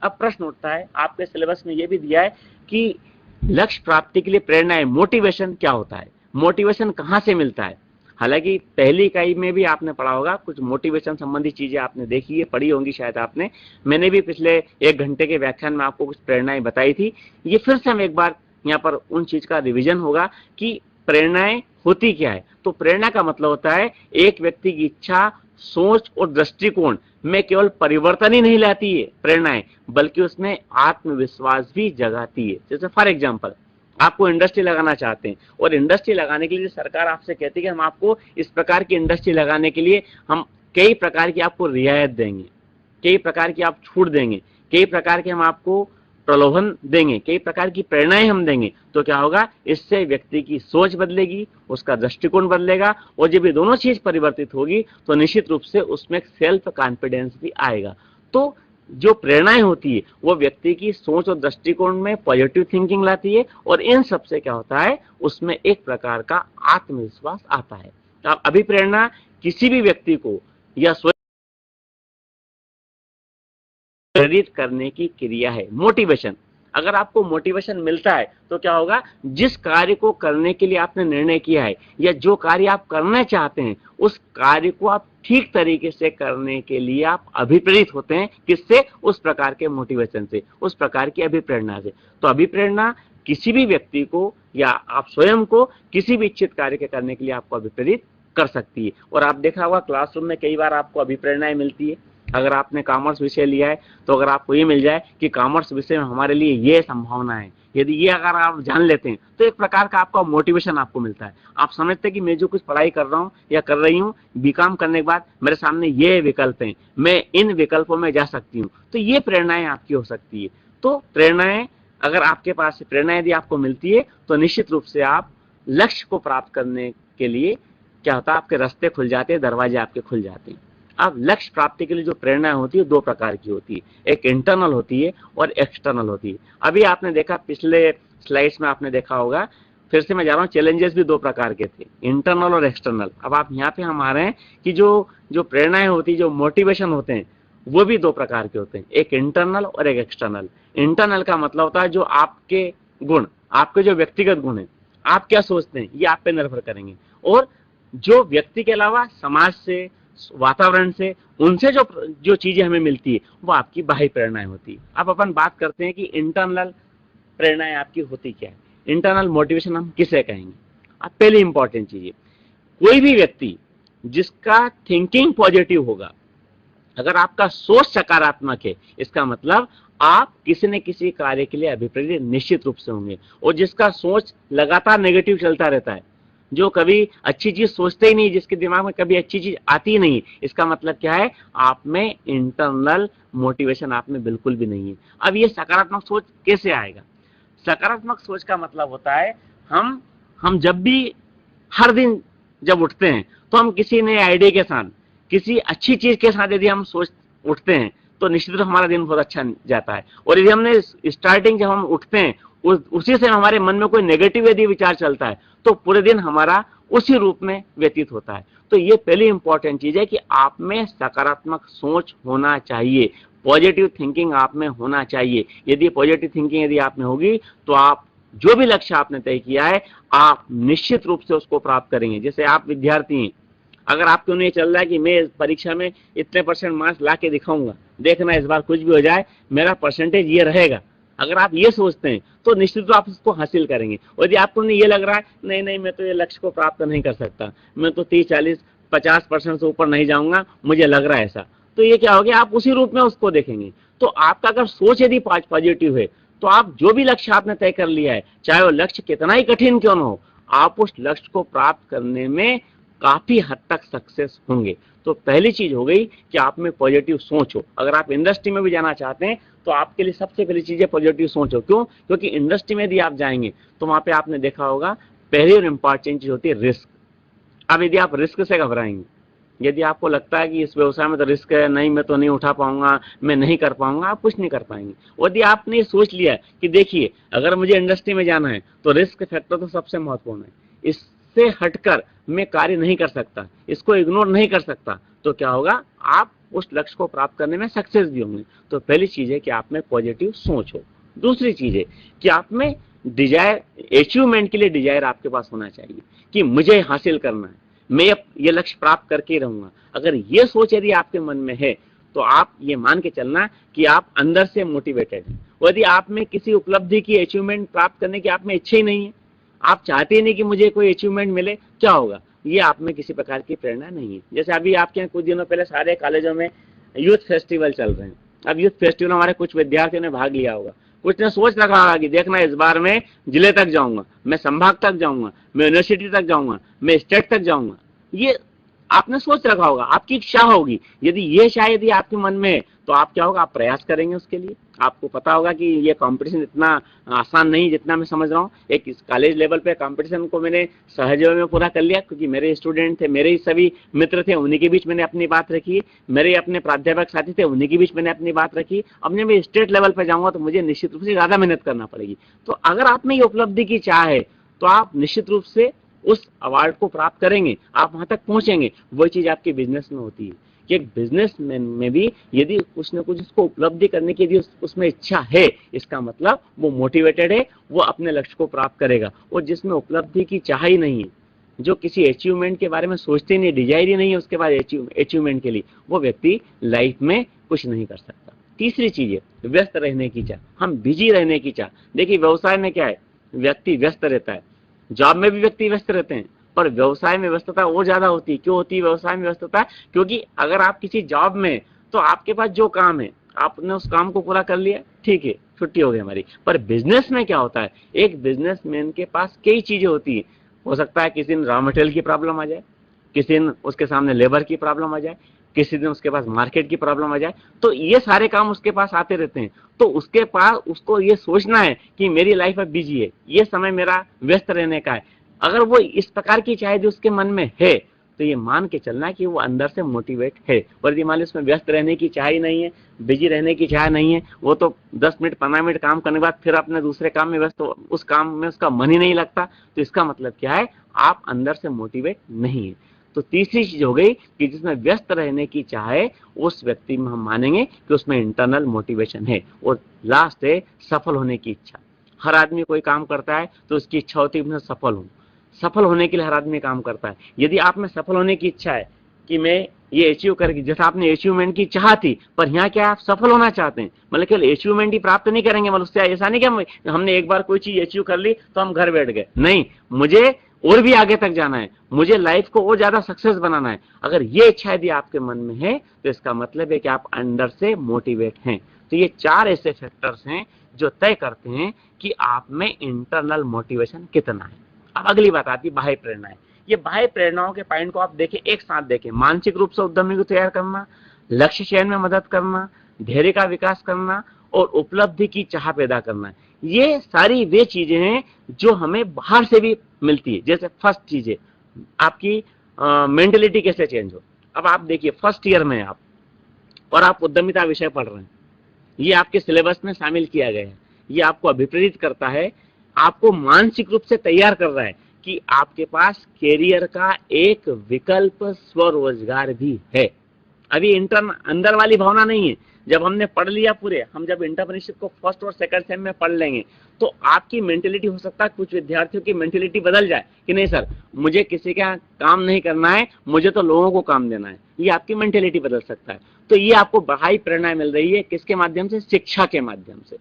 अब प्रश्न उठता है, आपके सिलेबस में यह भी दिया है कि लक्ष्य प्राप्ति के लिए प्रेरणा है, मोटिवेशन क्या होता है, मोटिवेशन कहां से मिलता है। हालांकि पहली इकाई में भी आपने पढ़ा होगा, कुछ मोटिवेशन संबंधी चीजें आपने देखी है, पढ़ी होंगी शायद आपने। मैंने भी पिछले 1 घंटे के व्याख्यान में आपको कुछ प्रेरणाएं बताई थी। ये फिर से हम एक बार यहाँ पर उन चीज का रिवीजन होगा कि प्रेरणाएं होती क्या है। तो प्रेरणा का मतलब होता है एक व्यक्ति की इच्छा, सोच और दृष्टिकोण में केवल परिवर्तन ही नहीं लाती है प्रेरणाएं, बल्कि उसमें आत्मविश्वास भी जगाती है। जैसे फॉर एग्जांपल, आपको इंडस्ट्री लगाना चाहते हैं और इंडस्ट्री लगाने के लिए सरकार आपसे कहती है कि हम आपको इस प्रकार की इंडस्ट्री लगाने के लिए हम कई प्रकार की आपको रियायत देंगे, कई प्रकार की आप छूट देंगे, कई प्रकार के हम आपको प्रलोभन देंगे, कई प्रकार की प्रेरणाएं हम देंगे। तो क्या होगा, इससे व्यक्ति की सोच बदलेगी, उसका दृष्टिकोण बदलेगा, और जब ये दोनों चीज परिवर्तित होगी तो निश्चित रूप से उसमें सेल्फ कॉन्फिडेंस भी आएगा। तो जो प्रेरणाएं होती है वो व्यक्ति की सोच और दृष्टिकोण में पॉजिटिव थिंकिंग लाती है, और इन सबसे क्या होता है, उसमें एक प्रकार का आत्मविश्वास आता है। तो अभिप्रेरणा किसी भी व्यक्ति को या स्वयं प्रेरित करने की क्रिया है। मोटिवेशन, अगर आपको मोटिवेशन मिलता है तो क्या होगा, जिस कार्य को करने के लिए आपने निर्णय किया है या जो कार्य आप करना चाहते हैं उस कार्य को आप ठीक तरीके से करने के लिए आप अभिप्रेरित होते हैं। किससे? उस प्रकार के मोटिवेशन से, उस प्रकार की अभिप्रेरणा से। तो अभिप्रेरणा किसी भी व्यक्ति को या आप स्वयं को किसी भी इच्छित कार्य के करने के लिए आपको अभिप्रेरित कर सकती है। और आप देखा होगा क्लासरूम में कई बार आपको अभिप्रेरणाएं मिलती है। अगर आपने कॉमर्स विषय लिया है तो अगर आपको ये मिल जाए कि कॉमर्स विषय में हमारे लिए ये संभावना है, यदि ये अगर आप जान लेते हैं तो एक प्रकार का आपका मोटिवेशन आपको मिलता है। आप समझते हैं कि मैं जो कुछ पढ़ाई कर रहा हूँ या कर रही हूँ, बीकॉम करने के बाद मेरे सामने ये विकल्प हैं, मैं इन विकल्पों में जा सकती हूँ, तो ये प्रेरणाएं आपकी हो सकती है। तो प्रेरणाएं अगर आपके पास प्रेरणा यदि आपको मिलती है तो निश्चित रूप से आप लक्ष्य को प्राप्त करने के लिए क्या होता है, आपके रास्ते खुल जाते हैं, दरवाजे आपके खुल जाते हैं। अब लक्ष्य प्राप्ति के लिए जो प्रेरणा होती है दो प्रकार की होती है, एक इंटरनल होती है और एक्सटर्नल होती है। अभी आपने देखा पिछले स्लाइड्स में आपने देखा होगा, फिर से मैं जा रहा हूँ, चैलेंजेस भी दो प्रकार के थे, इंटरनल और एक्सटर्नल। अब आप यहाँ पे हम आ रहे हैं कि जो प्रेरणाएं होती है, जो मोटिवेशन होते हैं, वो भी दो प्रकार के होते हैं, एक इंटरनल और एक एक्सटर्नल। इंटरनल का मतलब होता है जो आपके गुण, आपके जो व्यक्तिगत गुण है, आप क्या सोचते हैं ये आप पे निर्भर करेंगे, और जो व्यक्ति के अलावा समाज से, वातावरण से, उनसे जो चीजें हमें मिलती है वो आपकी बाह्य प्रेरणाएं होती है। अब अपन बात करते हैं कि इंटरनल प्रेरणाएं आपकी होती क्या है, इंटरनल मोटिवेशन हम किसे कहेंगे। अब पहली इंपॉर्टेंट चीज है, कोई भी व्यक्ति जिसका थिंकिंग पॉजिटिव होगा, अगर आपका सोच सकारात्मक है, इसका मतलब आप किसी न किसी कार्य के लिए अभिप्रेरित निश्चित रूप से होंगे। और जिसका सोच लगातार नेगेटिव चलता रहता है, जो कभी अच्छी चीज सोचते ही नहीं, जिसके दिमाग में कभी अच्छी चीज आती ही नहीं, इसका मतलब क्या है, आप में इंटरनल मोटिवेशन आप में बिल्कुल भी नहीं है। अब ये सकारात्मक सोच कैसे आएगा? सकारात्मक सोच का मतलब होता है हम जब भी हर दिन जब उठते हैं तो हम किसी नए आइडिया के साथ, किसी अच्छी चीज के साथ यदि हम सोच उठते हैं तो निश्चित रूप हमारा दिन बहुत अच्छा जाता है। और यदि हमने स्टार्टिंग जब हम उठते हैं उसी से हमारे मन में कोई नेगेटिव यदि विचार चलता है तो पूरे दिन हमारा उसी रूप में व्यतीत होता है। तो ये पहली इंपॉर्टेंट चीज है कि आप में सकारात्मक सोच होना चाहिए, पॉजिटिव थिंकिंग आप में होना चाहिए। यदि पॉजिटिव थिंकिंग यदि आप में होगी तो आप जो भी लक्ष्य आपने तय किया है आप निश्चित रूप से उसको प्राप्त करेंगे। जैसे आप विद्यार्थी हैं, अगर आपको उन्हें चल रहा है कि मैं परीक्षा में इतने % मार्क्स ला के दिखाऊंगा, देखना इस बार कुछ भी हो जाए मेरा परसेंटेज ये रहेगा, अगर आप ये सोचते हैं तो निश्चित रूप आप उसको हासिल करेंगे। और यदि आपको ये लग रहा है नहीं नहीं मैं तो ये लक्ष्य को प्राप्त नहीं कर सकता, मैं तो 30, 40, 50% से ऊपर नहीं जाऊंगा, मुझे लग रहा है ऐसा, तो ये क्या हो गया, आप उसी रूप में उसको देखेंगे। तो आपका अगर सोच यदि पॉजिटिव है तो आप जो भी लक्ष्य आपने तय कर लिया है, चाहे वो लक्ष्य कितना ही कठिन क्यों न हो, आप उस लक्ष्य को प्राप्त करने में काफी हद तक सक्सेस होंगे। तो पहली चीज हो गई कि आप में पॉजिटिव सोच हो। अगर आप इंडस्ट्री में भी जाना चाहते हैं तो आपके लिए सबसे पहली चीज है पॉजिटिव सोच हो। क्यों? क्योंकि इंडस्ट्री में यदि आप जाएंगे तो वहां पे आपने देखा होगा पहली और इंपॉर्टेंट चीज होती है रिस्क। अब यदि आप रिस्क से घबराएंगे, यदि आपको लगता है कि इस व्यवसाय में तो रिस्क है, नहीं मैं तो नहीं उठा पाऊंगा, मैं नहीं कर पाऊंगा, आप कुछ नहीं कर पाएंगे। और यदि आपने सोच लिया कि देखिए अगर मुझे इंडस्ट्री में जाना है तो रिस्क फैक्टर तो सबसे महत्वपूर्ण है, इससे हटकर मैं कार्य नहीं कर सकता, इसको इग्नोर नहीं कर सकता, तो क्या होगा, आप उस लक्ष्य को प्राप्त करने में सक्सेस भी होंगे। तो पहली चीज है कि आप में पॉजिटिव सोच हो। दूसरी चीज है कि आप में डिजायर, अचीवमेंट के लिए डिजायर आपके पास होना चाहिए कि मुझे हासिल करना है, मैं ये लक्ष्य प्राप्त करके रहूंगा। अगर ये सोच यदि आपके मन में है तो आप ये मान के चलना कि आप अंदर से मोटिवेटेड हैं। यदि आप में किसी उपलब्धि की, अचीवमेंट प्राप्त करने की आप में इच्छा ही नहीं है, आप चाहते ही नहीं कि मुझे कोई अचीवमेंट मिले, क्या होगा, ये आप में किसी प्रकार की प्रेरणा नहीं है। जैसे अभी आपके यहाँ कुछ दिनों पहले सारे कॉलेजों में यूथ फेस्टिवल चल रहे हैं। अब यूथ फेस्टिवल में हमारे कुछ विद्यार्थियों ने भाग लिया होगा, कुछ ने सोच रखा होगा कि देखना इस बार मैं जिले तक जाऊंगा, मैं संभाग तक जाऊंगा, मैं यूनिवर्सिटी तक जाऊंगा, मैं स्टेट तक जाऊंगा, ये आपने सोच रखा होगा, आपकी इच्छा होगी। यदि ये शायद आपके मन में है तो आप क्या होगा, आप प्रयास करेंगे उसके लिए। आपको पता होगा कि ये कंपटीशन इतना आसान नहीं जितना मैं समझ रहा हूँ। एक कॉलेज लेवल पे कंपटीशन को मैंने सहज में पूरा कर लिया, क्योंकि मेरे स्टूडेंट थे, मेरे ही सभी मित्र थे, उन्हीं के बीच मैंने अपनी बात रखी, मेरे अपने प्राध्यापक साथी थे, उन्हीं के बीच मैंने अपनी बात रखी। अब जब मैं स्टेट लेवल पे जाऊंगा तो मुझे निश्चित रूप से ज्यादा मेहनत करना पड़ेगी। तो अगर आप में ये उपलब्धि की चाह है तो आप निश्चित रूप से उस अवार्ड को प्राप्त करेंगे, आप वहां तक पहुंचेंगे। वही चीज आपके बिजनेस में होती है कि एक बिजनेसमैन में भी यदि कुछ न कुछ उसको उपलब्धि करने की यदि उसमें इच्छा है, इसका मतलब वो मोटिवेटेड है, वो अपने लक्ष्य को प्राप्त करेगा। और जिसमें उपलब्धि की चाह ही नहीं है, जो किसी अचीवमेंट के बारे में सोचते नहीं, डिजायर ही नहीं है उसके बाद अचीवमेंट के लिए, वो व्यक्ति लाइफ में कुछ नहीं कर सकता। तीसरी चीज है व्यस्त रहने की चाह, हम बिजी रहने की चाह। देखिए व्यवसाय में क्या है, व्यक्ति व्यस्त रहता है, जॉब में भी व्यक्ति व्यस्त रहते हैं, पर व्यवसाय में व्यस्तता और ज्यादा होती है। क्यों होती है व्यवसाय में व्यस्तता? क्योंकि अगर आप किसी जॉब में तो आपके पास जो काम है आपने उस काम को पूरा कर लिया, ठीक है, छुट्टी हो गई हमारी। पर बिजनेस में क्या होता है, एक बिजनेसमैन के पास कई चीजें होती है। हो सकता है किसी दिन रॉ मटेरियल की प्रॉब्लम आ जाए, किसी दिन उसके सामने लेबर की प्रॉब्लम आ जाए, किसी दिन उसके पास मार्केट की प्रॉब्लम आ जाए, तो ये सारे काम उसके पास आते रहते हैं। तो उसके पास उसको ये सोचना है कि मेरी लाइफ अब बिजी है, ये समय मेरा व्यस्त रहने का है। अगर वो इस प्रकार की चाहे जो उसके मन में है, तो ये मान के चलना है कि वो अंदर से मोटिवेट है। और यदि मान लो उसमें व्यस्त रहने की चाह ही नहीं है, बिजी रहने की चाह नहीं है, वो तो 10 मिनट 15 मिनट काम करने के बाद फिर अपने दूसरे काम में व्यस्त, उस काम में उसका मन ही नहीं लगता, तो इसका मतलब क्या है, आप अंदर से मोटिवेट नहीं है। तो तीसरी चीज हो गई कि जिसमें व्यस्त रहने की चाह है, उस व्यक्ति में हम मानेंगे कि उसमें इंटरनल मोटिवेशन है। और लास्ट है सफल होने की इच्छा। हर आदमी कोई काम करता है तो उसकी इच्छा होती है मैं सफल हूं। सफल होने के लिए हर आदमी काम करता है। यदि आप में सफल होने की इच्छा है कि मैं ये अचीव करके, जैसे आपने अचीवमेंट की चाह थी, पर यहाँ क्या आप सफल होना चाहते हैं, मतलब केवल अचीवमेंट ही प्राप्त नहीं करेंगे, मतलब उससे ऐसा नहीं कि हमने एक बार कोई चीज अचीव कर ली तो हम घर बैठ गए, नहीं, मुझे और भी आगे तक जाना है, मुझे लाइफ को और ज्यादा सक्सेस बनाना है। अगर ये इच्छा यदि आपके मन में है तो इसका मतलब है कि आप अंदर से मोटिवेट हैं। तो ये 4 ऐसे फैक्टर्स हैं जो तय करते हैं कि आप में इंटरनल मोटिवेशन कितना है। अब अगली बात आती है बाह्य प्रेरणाएं। ये बाह्य प्रेरणाओं के पॉइंट को आप देखें, एक साथ देखें। मानसिक रूप से उद्यमी को तैयार करना, लक्ष्य चयन में मदद करना, धैर्य का विकास करना और उपलब्धि की चाह पैदा करना। ये सारी वे चीजें हैं जो हमें बाहर से भी मिलती है। जैसे फर्स्ट चीज है आपकी मेंटलिटी कैसे चेंज हो। अब आप देखिए फर्स्ट ईयर में आप और आप उद्यमिता विषय पढ़ रहे हैं, ये आपके सिलेबस में शामिल किया गया है। ये आपको अभिप्रेरित करता है, आपको मानसिक रूप से तैयार कर रहा है कि आपके पास कैरियर का एक विकल्प स्वरोजगार भी है। अभी इंटर्न अंदर वाली भावना नहीं है। जब हमने पढ़ लिया पूरे, हम जब इंटरप्रेन्योरशिप को फर्स्ट और सेकंड सेम में पढ़ लेंगे तो आपकी मेंटेलिटी, हो सकता है कुछ विद्यार्थियों की मेंटेलिटी बदल जाए कि नहीं सर मुझे किसी का काम नहीं करना है, मुझे तो लोगों को काम देना है। ये आपकी मेंटेलिटी बदल सकता है। तो ये आपको बढ़ाई प्रेरणा मिल रही है किसके माध्यम से, शिक्षा के माध्यम से।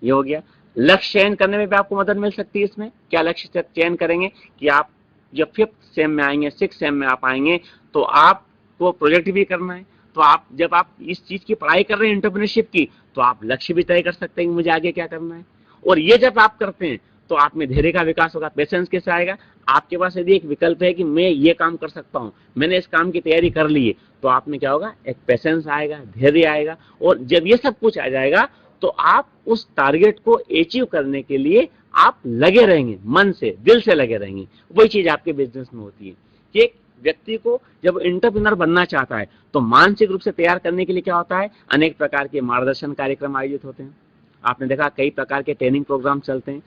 ये हो गया। लक्ष्य चयन करने में भी आपको मदद मिल सकती है। इसमें क्या लक्ष्य चयन करेंगे कि आप जब 5th सेम में आएंगे, 6th सेम में आप आएंगे तो आपको प्रोजेक्ट भी करना है। तो आप जब आप इस चीज की पढ़ाई कर रहे हैं एंटरप्रेन्योरशिप की, तो आप लक्ष्य भी तय कर सकते हैं कि मुझे आगे क्या करना है। और ये जब आप करते हैं तो आप में धैर्य का विकास होगा। पेशेंस कैसे आएगा, आपके पास यदि एक विकल्प है कि मैं ये काम कर सकता हूं, मैंने इस काम की तैयारी कर ली है, तो आप में क्या होगा, एक पेशेंस आएगा, धैर्य आएगा। और जब ये सब कुछ आ जाएगा तो आप उस टारगेट को अचीव करने के लिए आप लगे रहेंगे, मन से, दिल से लगे रहेंगे। वही चीज आपके बिजनेस में होती है कि एक व्यक्ति को जब एंटरप्रेन्योर बनना चाहता है तो मानसिक रूप से तैयार करने के लिए क्या होता है, अनेक प्रकार के मार्गदर्शन कार्यक्रम आयोजित होते हैं। आपने देखा कई प्रकार के ट्रेनिंग प्रोग्राम चलते हैं।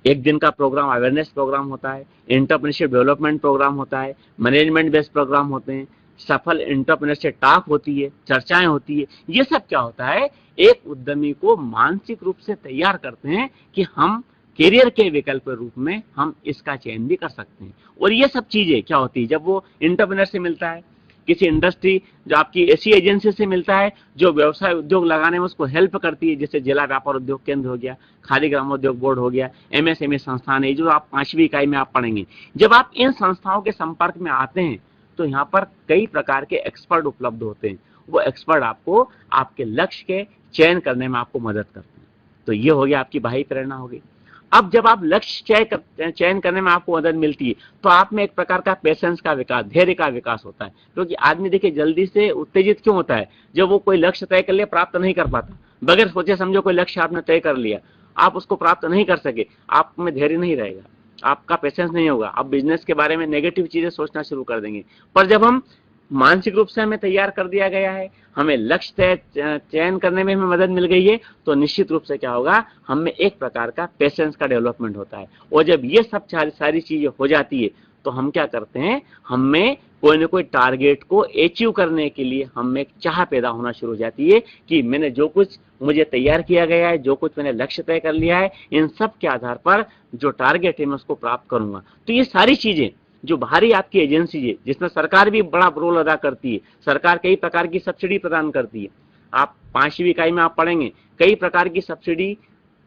एक दिन का प्रोग्राम अवेयरनेस प्रोग्राम होता है, एंटरप्रेन्योरशिप डेवलपमेंट प्रोग्राम होता है, मैनेजमेंट बेस्ड प्रोग्राम होते हैं, सफल एंटरप्रेन्योरशिप टॉक होती है, चर्चाएं होती है। ये सब क्या होता है, एक उद्यमी को मानसिक रूप से तैयार करते हैं कि हम करियर के विकल्प रूप में हम इसका चयन भी कर सकते हैं। और ये सब चीजें क्या होती है, जब वो एंटरप्रेन्योर से मिलता है, किसी इंडस्ट्री जो आपकी ऐसी एजेंसी से मिलता है जो व्यवसाय उद्योग लगाने में उसको हेल्प करती है, जैसे जिला व्यापार उद्योग केंद्र हो गया, खादी ग्रामोद्योग बोर्ड हो गया, एमएसएमई संस्थान है, जो आप 5वीं इकाई में आप पढ़ेंगे। जब आप इन संस्थाओं के संपर्क में आते हैं तो यहाँ पर कई प्रकार के एक्सपर्ट उपलब्ध होते हैं। वो एक्सपर्ट आपको आपके लक्ष्य के चयन करने में आपको मदद करते हैं। तो ये हो गया आपकी बाह्य प्रेरणा हो गई। अब जब आप लक्ष्य चयन करने में आपको मदद मिलती है तो आप में एक प्रकार का पेशेंस का विकास, धैर्य का विकास होता है। क्योंकि आदमी देखिए जल्दी से उत्तेजित क्यों होता है, जब वो कोई लक्ष्य तय कर लिया प्राप्त नहीं कर पाता, बगैर सोचे समझो कोई लक्ष्य आपने तय कर लिया, आप उसको प्राप्त नहीं कर सके, आप में धैर्य नहीं रहेगा, आपका पेशेंस नहीं होगा, आप बिजनेस के बारे में नेगेटिव चीजें सोचना शुरू कर देंगे। पर जब हम मानसिक रूप से हमें तैयार कर दिया गया है, हमें लक्ष्य चयन करने में हमें मदद मिल गई है, तो निश्चित रूप से क्या होगा, हमें एक प्रकार का पेशेंस का डेवलपमेंट होता है। और जब ये सब सारी चीजें हो जाती है तो हम क्या करते हैं, हमें कोई ना कोई टारगेट को अचीव करने के लिए हमें एक चाह पैदा होना शुरू हो जाती है कि मैंने जो कुछ मुझे तैयार किया गया है, जो कुछ मैंने लक्ष्य तय कर लिया है, इन सब के आधार पर जो टारगेट है मैं उसको प्राप्त करूंगा। तो ये सारी चीजें जो बाहरी आपकी एजेंसी है, जिसमें सरकार भी बड़ा रोल अदा करती है, सरकार कई प्रकार की सब्सिडी प्रदान करती है। आप 5वीं इकाई में आप पढ़ेंगे कई प्रकार की सब्सिडी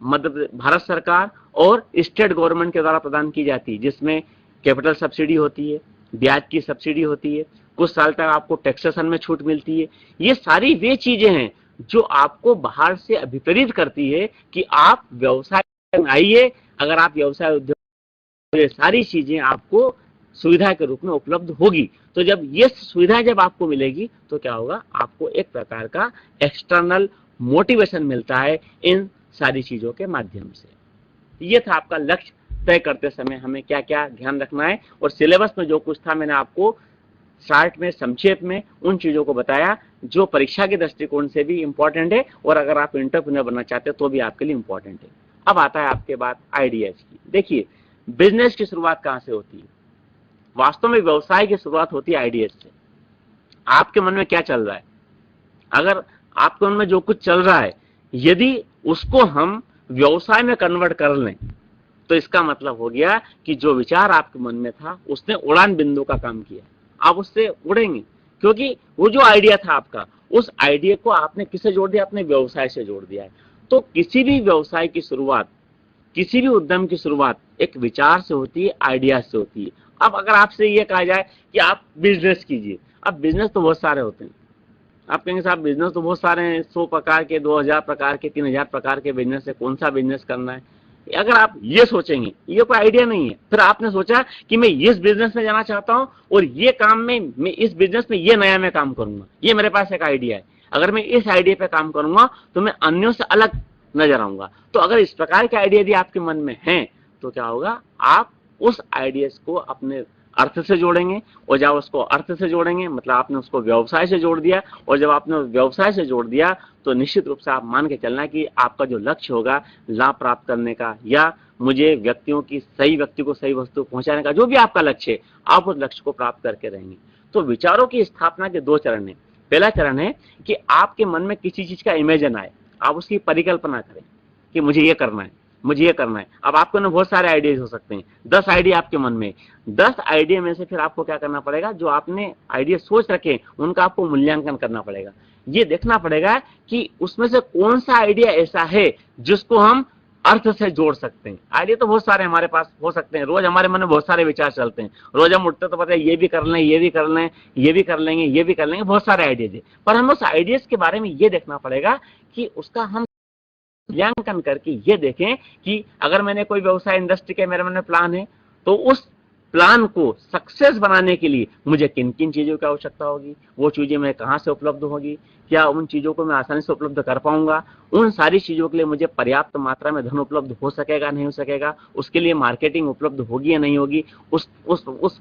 मध्य भारत सरकार और स्टेट गवर्नमेंट के द्वारा प्रदान की जाती है, जिसमें कैपिटल सब्सिडी होती है, ब्याज की सब्सिडी होती है, कुछ साल तक आपको टैक्सेशन में छूट मिलती है। ये सारी वे चीजें हैं जो आपको बाहर से अभिप्रेरित करती है कि आप व्यवसाय में आइए। अगर आप व्यवसाय उद्योग, ये सारी चीजें आपको सुविधा के रूप में उपलब्ध होगी। तो जब ये सुविधा जब आपको मिलेगी तो क्या होगा, आपको एक प्रकार का एक्सटर्नल मोटिवेशन मिलता है इन सारी चीजों के माध्यम से। ये था आपका लक्ष्य तय करते समय हमें क्या क्या ध्यान रखना है, और सिलेबस में जो कुछ था मैंने आपको शार्ट में संक्षेप में उन चीजों को बताया जो परीक्षा के दृष्टिकोण से भी इंपॉर्टेंट है, और अगर आप एंटरप्रेन्योर बनना चाहते हो तो भी आपके लिए इंपॉर्टेंट है। अब आता है आपके बाद आइडियाज की। देखिए, बिजनेस की शुरुआत कहां से होती है? वास्तव में व्यवसाय की शुरुआत होती है आइडियाज से। आपके मन में क्या चल रहा है, अगर आपके मन में जो कुछ चल रहा है यदि उसको हम व्यवसाय में कन्वर्ट कर लें तो इसका मतलब हो गया कि जो विचार आपके मन में था उसने उड़ान बिंदु का काम किया। आप उससे उड़ेंगे, क्योंकि वो जो आइडिया था आपका, उस आइडिया को आपने किससे जोड़ दिया? अपने व्यवसाय से जोड़ दिया है। तो किसी भी व्यवसाय की शुरुआत, किसी भी उद्यम की शुरुआत एक विचार से होती है, आइडिया से होती है। अब अगर आपसे ये कहा जाए कि आप बिजनेस कीजिए, अब बिजनेस तो बहुत सारे होते हैं। आप कहेंगे साहब बिजनेस तो बहुत सारे हैं, 100 प्रकार के, 2000 प्रकार के, 3000 प्रकार के बिजनेस है, कौन सा बिजनेस करना है? अगर आप ये सोचेंगे, ये कोई आइडिया नहीं है। फिर आपने सोचा कि मैं इस बिजनेस में जाना चाहता हूं और ये काम में, मैं इस बिजनेस में ये नया मैं काम करूंगा, ये मेरे पास एक आइडिया है। अगर मैं इस आइडिया पे काम करूंगा तो मैं अन्यों से अलग नजर आऊंगा। तो अगर इस प्रकार के आइडिया यदि आपके मन में हैं तो क्या होगा, आप उस आइडियाज को अपने अर्थ से जोड़ेंगे, और जब उसको अर्थ से जोड़ेंगे मतलब आपने उसको व्यवसाय से जोड़ दिया, और जब आपने व्यवसाय से जोड़ दिया तो निश्चित रूप से आप मान के चलना कि आपका जो लक्ष्य होगा लाभ प्राप्त करने का, या मुझे व्यक्तियों की, सही व्यक्ति को सही वस्तु पहुंचाने का, जो भी आपका लक्ष्य है, आप उस लक्ष्य को प्राप्त करके रहेंगे। तो विचारों की स्थापना के 2 चरण है। पहला चरण है कि आपके मन में किसी चीज का इमेजिन आए, आप उसकी परिकल्पना करें कि मुझे ये करना है, मुझे ये करना है। अब आपके मन में बहुत सारे आइडियाज हो सकते हैं, 10 आइडिया आपके मन में, 10 आइडिया में से फिर आपको क्या करना पड़ेगा, जो आपने आइडिया सोच रखे उनका आपको मूल्यांकन करना पड़ेगा। ये देखना पड़ेगा कि उसमें से कौन सा आइडिया ऐसा है जिसको हम अर्थ से जोड़ सकते हैं। आइडिया तो बहुत सारे हमारे पास हो सकते हैं, रोज हमारे मन में बहुत सारे विचार चलते हैं, रोज हम उठते तो पता है ये भी कर लें, ये भी कर लें, ये भी कर लेंगे, ये भी कर लेंगे, बहुत सारे आइडियाज है। पर हम उस आइडियाज के बारे में ये देखना पड़ेगा कि उसका हम मूल्यांकन करके ये देखें कि अगर मैंने कोई व्यवसाय इंडस्ट्री के मेरे मन में प्लान है तो उस प्लान को सक्सेस बनाने के लिए मुझे किन किन चीजों की आवश्यकता होगी, वो चीजें मैं कहां से उपलब्ध होगी, क्या उन चीजों को मैं आसानी से उपलब्ध कर पाऊंगा, उन सारी चीजों के लिए मुझे पर्याप्त मात्रा में धन उपलब्ध हो सकेगा नहीं हो सकेगा, उसके लिए मार्केटिंग उपलब्ध होगी या नहीं होगी, उस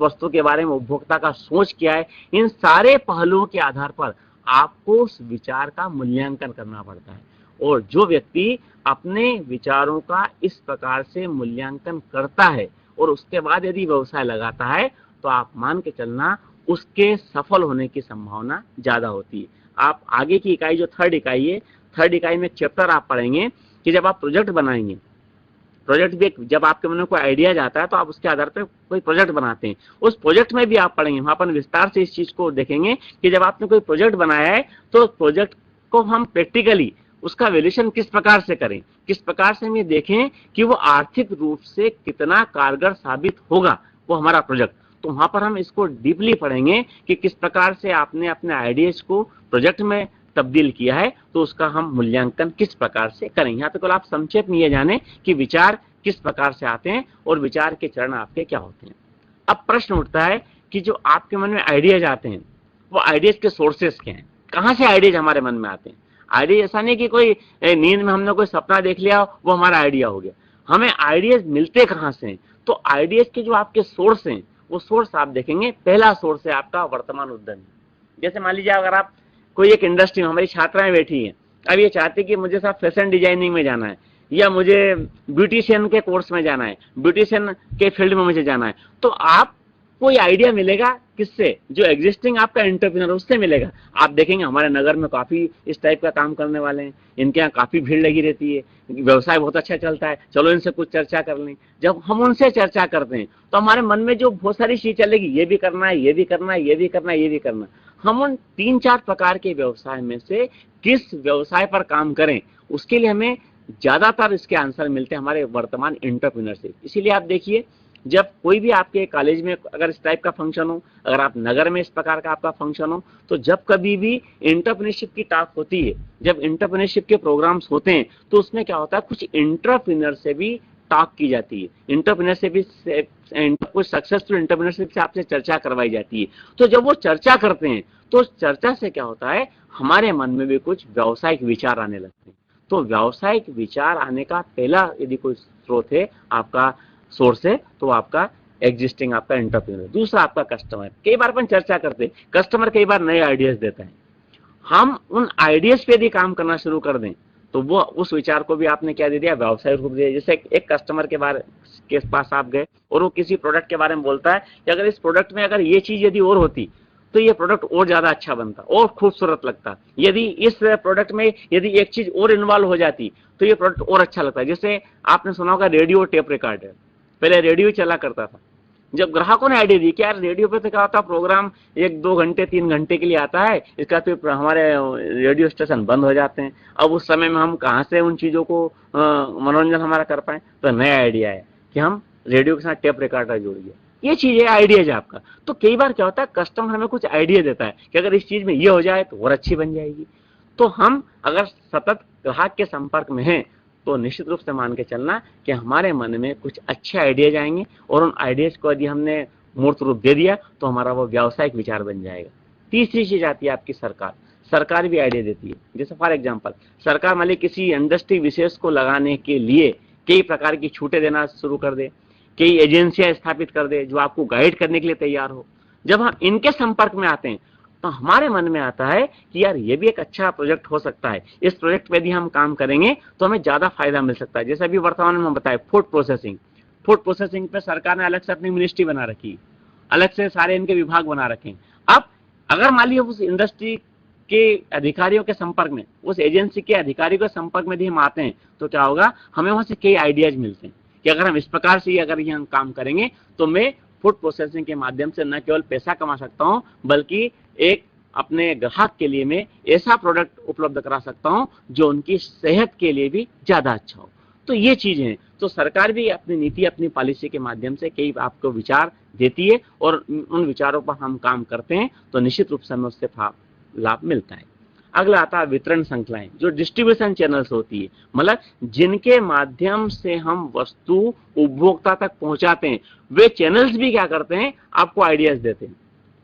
वस्तु के बारे में उपभोक्ता का सोच क्या है। इन सारे पहलुओं के आधार पर आपको उस विचार का मूल्यांकन करना पड़ता है। और जो व्यक्ति अपने विचारों का इस प्रकार से मूल्यांकन करता है और उसके बाद यदि व्यवसाय लगाता है तो आप मान के चलना उसके सफल होने की संभावना ज्यादा होती है। आप आगे की इकाई जो 3rd इकाई है, 3rd इकाई में चैप्टर आप पढ़ेंगे कि जब आप प्रोजेक्ट बनाएंगे, प्रोजेक्ट भी जब आपके मन में कोई आइडिया जाता है तो आप उसके आधार पर कोई प्रोजेक्ट बनाते हैं, उस प्रोजेक्ट में भी आप पढ़ेंगे, वहां पर विस्तार से इस चीज को देखेंगे कि जब आपने कोई प्रोजेक्ट बनाया है तो प्रोजेक्ट को हम प्रैक्टिकली उसका वैल्यूएशन किस प्रकार से करें, किस प्रकार से हम ये देखें कि वो आर्थिक रूप से कितना कारगर साबित होगा वो हमारा प्रोजेक्ट। तो वहां पर हम इसको डीपली पढ़ेंगे कि किस प्रकार से आपने अपने आइडियाज को प्रोजेक्ट में तब्दील किया है, तो उसका हम मूल्यांकन किस प्रकार से करें। यहाँ तक आप संक्षेप में ये जाने कि विचार किस प्रकार से आते हैं और विचार के चरण आपके क्या होते हैं। अब प्रश्न उठता है कि जो आपके मन में आइडियाज आते हैं वो आइडियाज के सोर्सेस क्या हैं, कहाँ से आइडियाज हमारे मन में आते हैं। आइडिया ऐसा नहीं कि कोई नींद में हमने कोई सपना देख लिया वो हमारा आइडिया हो गया, हमें आइडियाज मिलते कहां से हैं। तो आइडियाज के जो आपके सोर्स हैं वो सोर्स आप देखेंगे। पहला सोर्स है आपका वर्तमान उद्यम। जैसे मान लीजिए अगर आप कोई एक इंडस्ट्री में, हमारी छात्राएं बैठी हैं, अब ये चाहती कि मुझे साहब फैशन डिजाइनिंग में जाना है या मुझे ब्यूटिशियन के कोर्स में जाना है, ब्यूटिशियन के फील्ड में मुझे जाना है, तो आप कोई आइडिया मिलेगा किससे, जो एग्जिस्टिंग आपका एंटरप्रेन्योर उससे मिलेगा। आप देखेंगे हमारे नगर में काफी इस टाइप का काम करने वाले हैं, इनके यहाँ काफी भीड़ लगी रहती है, व्यवसाय बहुत अच्छा चलता है, चलो इनसे कुछ चर्चा कर लें। जब हम उनसे चर्चा करते हैं तो हमारे मन में जो बहुत सारी चीज चलेगी, ये भी करना है, ये भी करना है, ये भी करना है, ये भी करना है। हम उन 3-4 प्रकार के व्यवसाय में से किस व्यवसाय पर काम करें, उसके लिए हमें ज्यादातर इसके आंसर मिलते हैं हमारे वर्तमान एंटरप्रेन्योर से। इसीलिए आप देखिए जब कोई भी आपके कॉलेज में अगर इस टाइप का फंक्शन हो, अगर आप नगर में इस प्रकार का आपका फंक्शन हो, तो जब कभी भी एंटरप्रेन्योरशिप की टॉक होती है, जब एंटरप्रेन्योरशिप के प्रोग्राम्स होते हैं, तो उसमें क्या होता है, कुछ एंटरप्रेन्योर से भी टॉक की जाती है, एंटरप्रेन्योरशिप से कुछ सक्सेसफुल एंटरप्रेन्योरशिप से आपसे चर्चा करवाई जाती है। तो जब वो चर्चा करते हैं, तो चर्चा से क्या होता है, हमारे मन में भी कुछ व्यावसायिक विचार आने लगते हैं। तो व्यावसायिक विचार आने का पहला यदि कोई स्रोत है, आपका सोर्स है, तो आपका एग्जिस्टिंग आपका एंटरप्रेन्योर। दूसरा आपका कस्टमर। कई बार अपन चर्चा करते हैं, कस्टमर कई बार नए आइडियाज देता है, हम उन आइडियाज पे यदि काम करना शुरू कर दें, तो वो उस विचार को भी आपने क्या दे दिया, व्यवसाय रूप दिया। जैसे एक कस्टमर के पास आप गए और वो किसी प्रोडक्ट के बारे में बोलता है कि अगर इस प्रोडक्ट में अगर ये चीज यदि और होती तो ये प्रोडक्ट और ज्यादा अच्छा बनता और खूबसूरत लगता, यदि इस प्रोडक्ट में यदि एक चीज और इन्वॉल्व हो जाती तो ये प्रोडक्ट और अच्छा लगता है। जैसे आपने सुना होगा रेडियो टेप रिकॉर्डर, पहले रेडियो चला करता था। जब ग्राहकों ने आइडिया दी कि यार रेडियो पे तो क्या होता है, प्रोग्राम 1-2 घंटे 3 घंटे के लिए आता है, इसका तो हमारे रेडियो स्टेशन बंद हो जाते हैं, अब उस समय में हम कहाँ से उन चीजों को मनोरंजन हमारा कर पाए। तो नया आइडिया है कि हम रेडियो के साथ टेप रिकॉर्डर जोड़िए। ये चीज है, आइडिया है आपका। तो कई बार क्या होता है, कस्टमर हमें कुछ आइडिया देता है कि अगर इस चीज में ये हो जाए तो और अच्छी बन जाएगी। तो हम अगर सतत ग्राहक के संपर्क में हैं, तो निश्चित रूप से मान के चलना कि हमारे मन में कुछ अच्छे आइडियाज आएंगे, और उन आइडियाज को यदि हमने मूर्त रूप दे दिया तो हमारा वो व्यावसायिक विचार बन जाएगा। तीसरी चीज आती है आपकी सरकार। सरकार भी आइडिया देती है। जैसे फॉर एग्जांपल, सरकार मान ली किसी इंडस्ट्री विशेष को लगाने के लिए कई प्रकार की छूटें देना शुरू कर दे, कई एजेंसियां स्थापित कर दे जो आपको गाइड करने के लिए तैयार हो। जब हम इनके संपर्क में आते हैं, तो हमारे मन में आता है कि यार ये भी एक अच्छा प्रोजेक्ट हो सकता है, इस प्रोजेक्ट पे यदि हम काम करेंगे तो हमें ज्यादा फायदा मिल सकता है। जैसे अभी वर्तमान में हम बताए फूड प्रोसेसिंग, फूड प्रोसेसिंग पे सरकार ने अलग से अपनी मिनिस्ट्री बना रखी, अलग से सारे इनके विभाग बना रखे हैं। अब अगर मान लीजिए उस इंडस्ट्री के अधिकारियों के संपर्क में, उस एजेंसी के अधिकारियों के संपर्क में यदि हम आते हैं, तो क्या होगा, हमें वहां से कई आइडियाज मिलते हैं कि अगर हम इस प्रकार से अगर ये हम काम करेंगे तो मैं फूड प्रोसेसिंग के माध्यम से न केवल पैसा कमा सकता हूं, बल्कि एक अपने ग्राहक के लिए मैं ऐसा प्रोडक्ट उपलब्ध करा सकता हूं जो उनकी सेहत के लिए भी ज्यादा अच्छा हो। तो ये चीजें हैं। तो सरकार भी अपनी नीति, अपनी पॉलिसी के माध्यम से कई आपको विचार देती है, और उन विचारों पर हम काम करते हैं तो निश्चित रूप से हमें उससे लाभ मिलता है। अगला आता है वितरण श्रृंखलाएं, जो डिस्ट्रीब्यूशन चैनल्स होती है, मतलब जिनके माध्यम से हम वस्तु उपभोक्ता तक पहुंचाते हैं। वे चैनल्स भी क्या करते हैं, आपको आइडियाज देते हैं।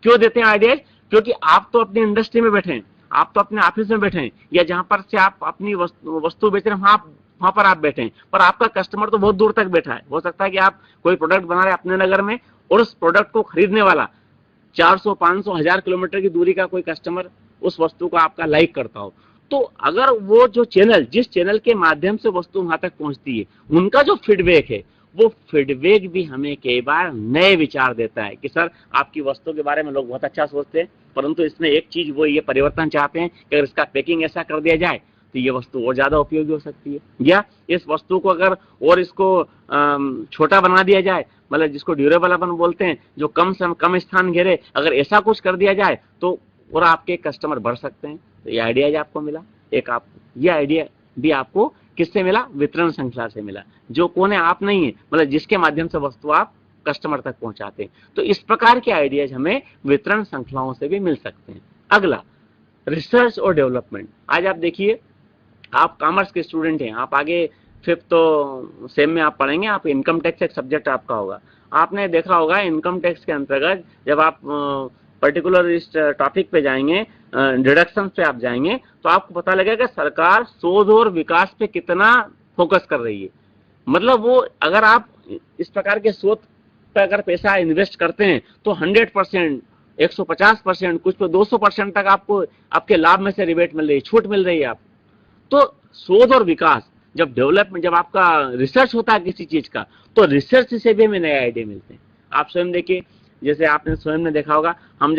क्यों देते हैं आइडियाज? क्योंकि आप तो अपनी इंडस्ट्री में बैठे हैं, आप तो अपने ऑफिस में बैठे हैं, या जहां पर से आप अपनी वस्तु बेच रहे हैं वहां पर आप बैठे हैं, पर आपका कस्टमर तो बहुत दूर तक बैठा है। हो सकता है कि आप कोई प्रोडक्ट बना रहे हैं अपने नगर में, और उस प्रोडक्ट को खरीदने वाला 400, 500, 1000 किलोमीटर की दूरी का कोई कस्टमर उस वस्तु को आपका लाइक करता हो। तो अगर वो जो चैनल, जिस चैनल के माध्यम से वस्तु वहां तक पहुंचती है, उनका जो फीडबैक है, वो फीडबैक भी हमें कई बार नए विचार देता है कि सर आपकी वस्तु के बारे में लोग बहुत अच्छा सोचते हैं, परंतु इसमें एक चीज वो ये परिवर्तन चाहते हैं कि अगर इसका पैकिंग ऐसा कर दिया जाए तो ये वस्तु और ज्यादा उपयोगी हो सकती है, या इस वस्तु को अगर और इसको छोटा बना दिया जाए, मतलब जिसको ड्यूरेबल अपन बोलते हैं, जो कम स्थान घेरे, अगर ऐसा कुछ कर दिया जाए तो और आपके कस्टमर बढ़ सकते हैं। तो ये आइडिया आपको मिला, एक आप ये आइडिया भी आपको किससे मिला, वितरण श्रृंखला से मिला, जो कौन है, आप नहीं है, मतलब जिसके माध्यम से वस्तु आप कस्टमर तक पहुंचाते हैं। तो इस प्रकार के आइडियाज हमें वितरण श्रृंखलाओं से भी मिल सकते हैं। अगला, रिसर्च और डेवलपमेंट। आज आप देखिए, आप कॉमर्स के स्टूडेंट हैं, आप आगे 5th सेम में आप पढ़ेंगे, आप इनकम टैक्स एक सब्जेक्ट आपका होगा। आपने देखा होगा इनकम टैक्स के अंतर्गत जब आप पर्टिकुलर इस टॉपिक पे जाएंगे, डिडक्शन पे आप जाएंगे, तो आपको पता लगेगा कि सरकार शोध और विकास पे कितना फोकस कर रही है। मतलब वो अगर आप इस प्रकार के शोध पे अगर पैसा इन्वेस्ट करते हैं तो 100%, 150%, कुछ पे 200% तक आपको आपके लाभ में से रिबेट मिल रही है, छूट मिल रही है आपको। तो शोध और विकास, जब डेवलपमेंट, जब आपका रिसर्च होता है किसी चीज का, तो रिसर्च से भी हमें नए आइडिया मिलते हैं। आप स्वयं देखिए, जैसे आपने स्वयं ने देखा होगा, हम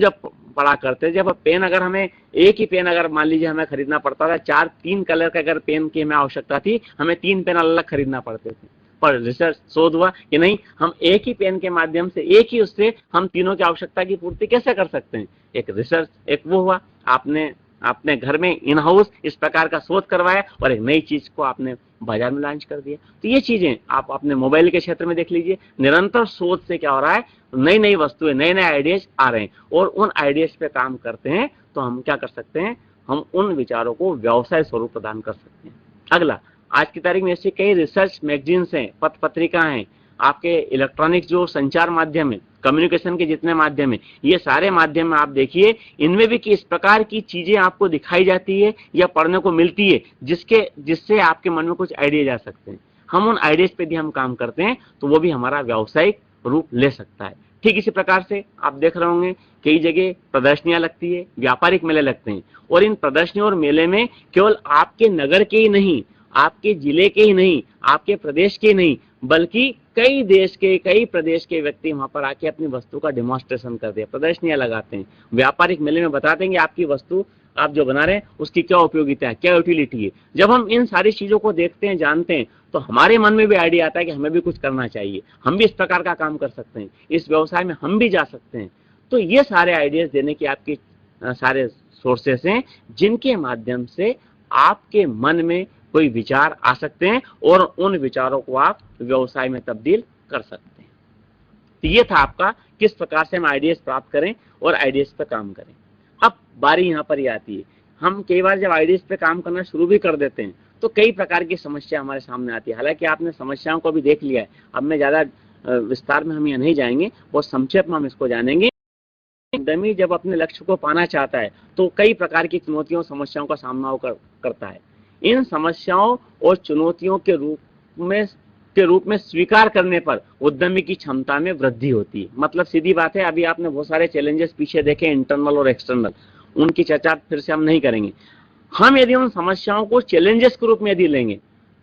जब पढ़ा करते, जब पेन, अगर हमें एक ही पेन अगर मान लीजिए हमें खरीदना पड़ता था, 3 कलर का अगर पेन की हमें आवश्यकता थी, हमें 3 पेन अलग अलग खरीदना पड़ते थे। पर रिसर्च, शोध हुआ कि नहीं, हम एक ही पेन के माध्यम से, एक ही उससे हम तीनों की आवश्यकता की पूर्ति कैसे कर सकते हैं। एक रिसर्च, एक वो हुआ, आपने आपने घर में इन हाउस इस प्रकार का शोध करवाया और एक नई चीज को आपने बाजार में लॉन्च कर दिया। तो ये चीजें आप अपने मोबाइल के क्षेत्र में देख लीजिए, निरंतर शोध से क्या हो रहा है, नई नई वस्तुएं, नए नए आइडियाज आ रहे हैं और उन आइडियाज पे काम करते हैं। तो हम क्या कर सकते हैं, हम उन विचारों को व्यवसाय स्वरूप प्रदान कर सकते हैं। अगला, आज की तारीख में ऐसी कई रिसर्च मैगजीन्स हैं, पत्र पत्रिका हैं, आपके इलेक्ट्रॉनिक जो संचार माध्यम है, कम्युनिकेशन के जितने माध्यम है, ये सारे माध्यम में आप देखिए, इनमें भी किस प्रकार की चीजें आपको दिखाई जाती है या पढ़ने को मिलती है जिससे आपके मन में कुछ आइडिया जा सकते हैं। हम उन आइडियाज पे भी हम काम करते हैं तो वो भी हमारा व्यावसायिक रूप ले सकता है। ठीक इसी प्रकार से आप देख रहे होंगे कई जगह प्रदर्शनियां लगती है, व्यापारिक मेले लगते हैं और इन प्रदर्शनियों और मेले में केवल आपके नगर के ही नहीं, आपके जिले के ही नहीं, आपके प्रदेश के ही नहीं, बल्कि कई देश के, कई प्रदेश के व्यक्ति वहां पर आके अपनी वस्तु का डेमोन्स्ट्रेशन करते हैं, प्रदर्शनियां लगाते हैं, व्यापारिक मेले में बताते हैं कि आपकी वस्तु आप जो बना रहे हैं उसकी क्या उपयोगिता है, क्या यूटिलिटी है। जब हम इन सारी चीजों को देखते हैं, जानते हैं, तो हमारे मन में भी आइडिया आता है कि हमें भी कुछ करना चाहिए, हम भी इस प्रकार का काम कर सकते हैं, इस व्यवसाय में हम भी जा सकते हैं। तो ये सारे आइडियाज देने की आपकी सारे सोर्सेस हैं जिनके माध्यम से आपके मन में कोई विचार आ सकते हैं और उन विचारों को आप व्यवसाय में तब्दील कर सकते हैं। तो ये था आपका किस प्रकार से हम आइडियाज प्राप्त करें और आइडियाज पे काम करें। अब बारी यहाँ पर ही आती है, हम कई बार जब आइडियाज पे काम करना शुरू भी कर देते हैं तो कई प्रकार की समस्या हमारे सामने आती है। हालांकि आपने समस्याओं को भी देख लिया है, अब मैं ज्यादा विस्तार में हम यहाँ नहीं जाएंगे, बहुत संक्षेप में हम इसको जानेंगे। उद्यमी जब अपने लक्ष्य को पाना चाहता है तो कई प्रकार की चुनौतियों समस्याओं का सामना करता है। इन समस्याओं और चुनौतियों के रूप में स्वीकार करने पर उद्यमी की क्षमता में वृद्धि होती है। मतलब सीधी बात है, अभी आपने बहुत सारे चैलेंजेस पीछे देखे, इंटरनल और एक्सटर्नल, उनकी चर्चा फिर से हम नहीं करेंगे। हम यदि उन समस्याओं को चैलेंजेस के रूप में यदि लेंगे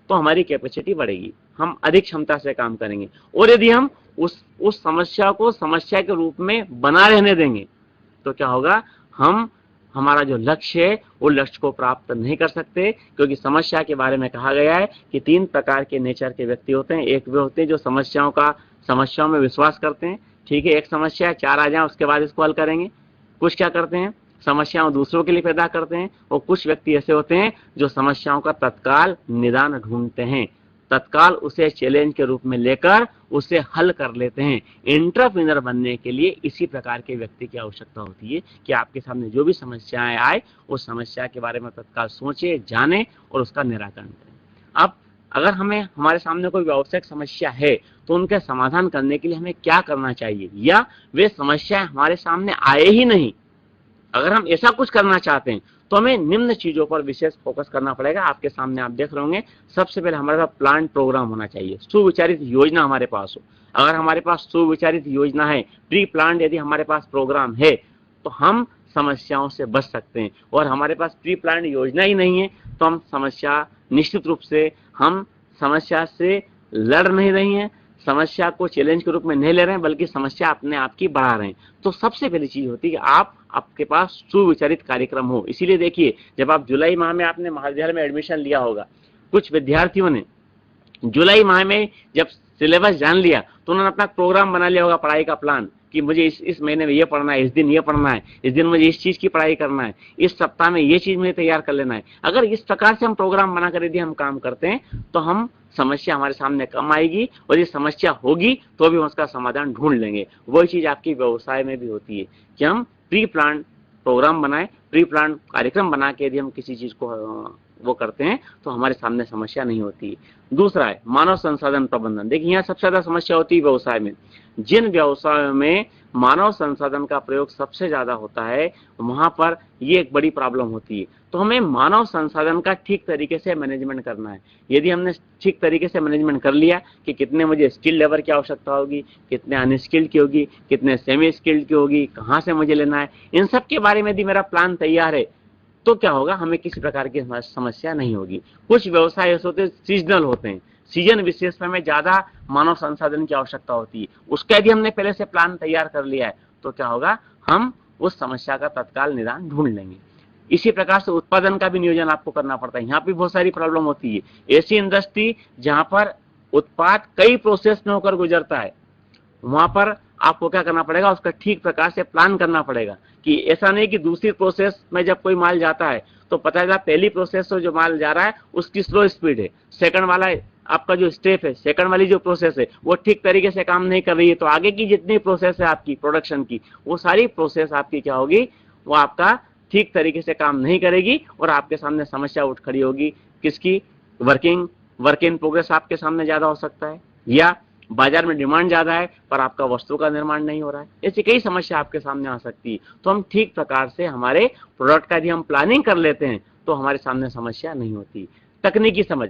तो हमारी कैपेसिटी बढ़ेगी, हम अधिक क्षमता से काम करेंगे। और यदि हम उस समस्या को समस्या के रूप में बना रहने देंगे तो क्या होगा, हम हमारा जो लक्ष्य है वो लक्ष्य को प्राप्त नहीं कर सकते। क्योंकि समस्या के बारे में कहा गया है कि 3 प्रकार के नेचर के व्यक्ति होते हैं। एक वे होते हैं जो समस्याओं में विश्वास करते हैं, ठीक है, एक समस्या है, 4 आ जाए उसके बाद इसको हल करेंगे। कुछ क्या करते हैं, समस्याओं दूसरों के लिए पैदा करते हैं। और कुछ व्यक्ति ऐसे होते हैं जो समस्याओं का तत्काल निदान ढूंढते हैं, तत्काल उसे चैलेंज के रूप में लेकर उसे हल कर लेते हैं। एंटरप्रेन्योर बनने के लिए इसी प्रकार के व्यक्ति की आवश्यकता होती है कि आपके सामने जो भी समस्याएं आए उस समस्या के बारे में तत्काल सोचे, जाने और उसका निराकरण करें। अब अगर हमारे सामने कोई व्यावसायिक समस्या है तो उनके समाधान करने के लिए हमें क्या करना चाहिए, या वे समस्याएं हमारे सामने आए ही नहीं, अगर हम ऐसा कुछ करना चाहते हैं तो हमें निम्न चीजों पर विशेष फोकस करना पड़ेगा। आपके सामने आप देख रहे होंगे, सबसे पहले हमारे पास प्लान प्रोग्राम होना चाहिए, सुविचारित योजना हमारे पास हो। अगर हमारे पास सुविचारित योजना है, प्री प्लान यदि हमारे पास प्रोग्राम है तो हम समस्याओं से बच सकते हैं। और हमारे पास प्री प्लान योजना ही नहीं है तो हम निश्चित रूप से हम समस्या से लड़ नहीं रही हैं, समस्या को चैलेंज के रूप में नहीं ले रहे हैं, बल्कि समस्या अपने आप की बढ़ा रहे हैं। तो सबसे पहली चीज होती है कि आपके पास सुविचारित कार्यक्रम हो। इसीलिए देखिए, जब आप जुलाई माह में आपने महाविद्यालय में एडमिशन लिया होगा, कुछ विद्यार्थियों ने जुलाई माह में जब सिलेबस जान लिया तो उन्होंने अपना प्रोग्राम बना लिया होगा, पढ़ाई का प्लान, कि मुझे इस महीने में ये पढ़ना है, इस दिन ये पढ़ना है, इस दिन मुझे इस चीज की पढ़ाई करना है, इस सप्ताह में ये चीज मुझे तैयार कर लेना है। अगर इस प्रकार से हम प्रोग्राम बनाकर यदि हम काम करते हैं तो हम समस्या हमारे सामने कम आएगी, और ये समस्या होगी तो भी हम उसका समाधान ढूंढ लेंगे। वही चीज आपकी व्यवसाय में भी होती है कि हम प्री प्लान प्रोग्राम बनाए, प्री प्लान कार्यक्रम बना के यदि हम किसी चीज को वो करते हैं तो हमारे सामने समस्या नहीं होती। दूसरा है मानव संसाधन प्रबंधन। देखिए, यहाँ सबसे ज्यादा समस्या होती है व्यवसाय में। जिन व्यवसायों में मानव संसाधन का प्रयोग सबसे ज्यादा होता है वहां पर ये एक बड़ी प्रॉब्लम होती है। तो हमें मानव संसाधन का ठीक तरीके से मैनेजमेंट करना है। यदि हमने ठीक तरीके से मैनेजमेंट कर लिया कि कितने मुझे स्किल लेबर की आवश्यकता होगी, कितने अनस्किल्ड की होगी, कितने सेमी स्किल्ड की होगी, कहाँ से मुझे लेना है, इन सब के बारे में यदि मेरा प्लान तैयार है तो क्या होगा, हमें किसी प्रकार की समस्या नहीं होगी। कुछ व्यवसाय ऐसे होते हैं सीजनल होते हैं, सीजन विशेष में हमें ज्यादा मानव संसाधन की आवश्यकता होती है। उसका यदि हमने पहले से प्लान तैयार कर लिया है तो क्या होगा, हम उस समस्या का तत्काल निदान ढूंढ लेंगे। इसी प्रकार से उत्पादन का भी नियोजन आपको करना पड़ता है। यहाँ पे बहुत सारी प्रॉब्लम होती है। ऐसी इंडस्ट्री जहां पर उत्पाद कई प्रोसेस में होकर गुजरता है, वहां पर आपको क्या करना पड़ेगा, उसका ठीक प्रकार से प्लान करना पड़ेगा। कि ऐसा नहीं कि दूसरी प्रोसेस में जब कोई माल जाता है तो पता चला पहली प्रोसेस से जो माल जा रहा है उसकी स्लो स्पीड है, सेकंड वाला आपका जो स्टेप है, सेकंड वाली जो प्रोसेस है वो ठीक तरीके से काम नहीं कर रही है, तो आगे की जितनी प्रोसेस है आपकी प्रोडक्शन की, वो सारी प्रोसेस आपकी क्या होगी, वो आपका ठीक तरीके से काम नहीं करेगी और आपके सामने समस्या उठ खड़ी होगी। किसकी? वर्क इन प्रोग्रेस आपके सामने ज्यादा हो सकता है, या बाजार में डिमांड ज्यादा है पर आपका वस्तु का निर्माण नहीं हो रहा है। ऐसी कई समस्या आपके सामने आ सकती है। तो हम ठीक प्रकार से हमारे प्रोडक्ट का यदि हम प्लानिंग कर लेते हैं तो हमारे सामने समस्या नहीं होती। तकनीकी समझ,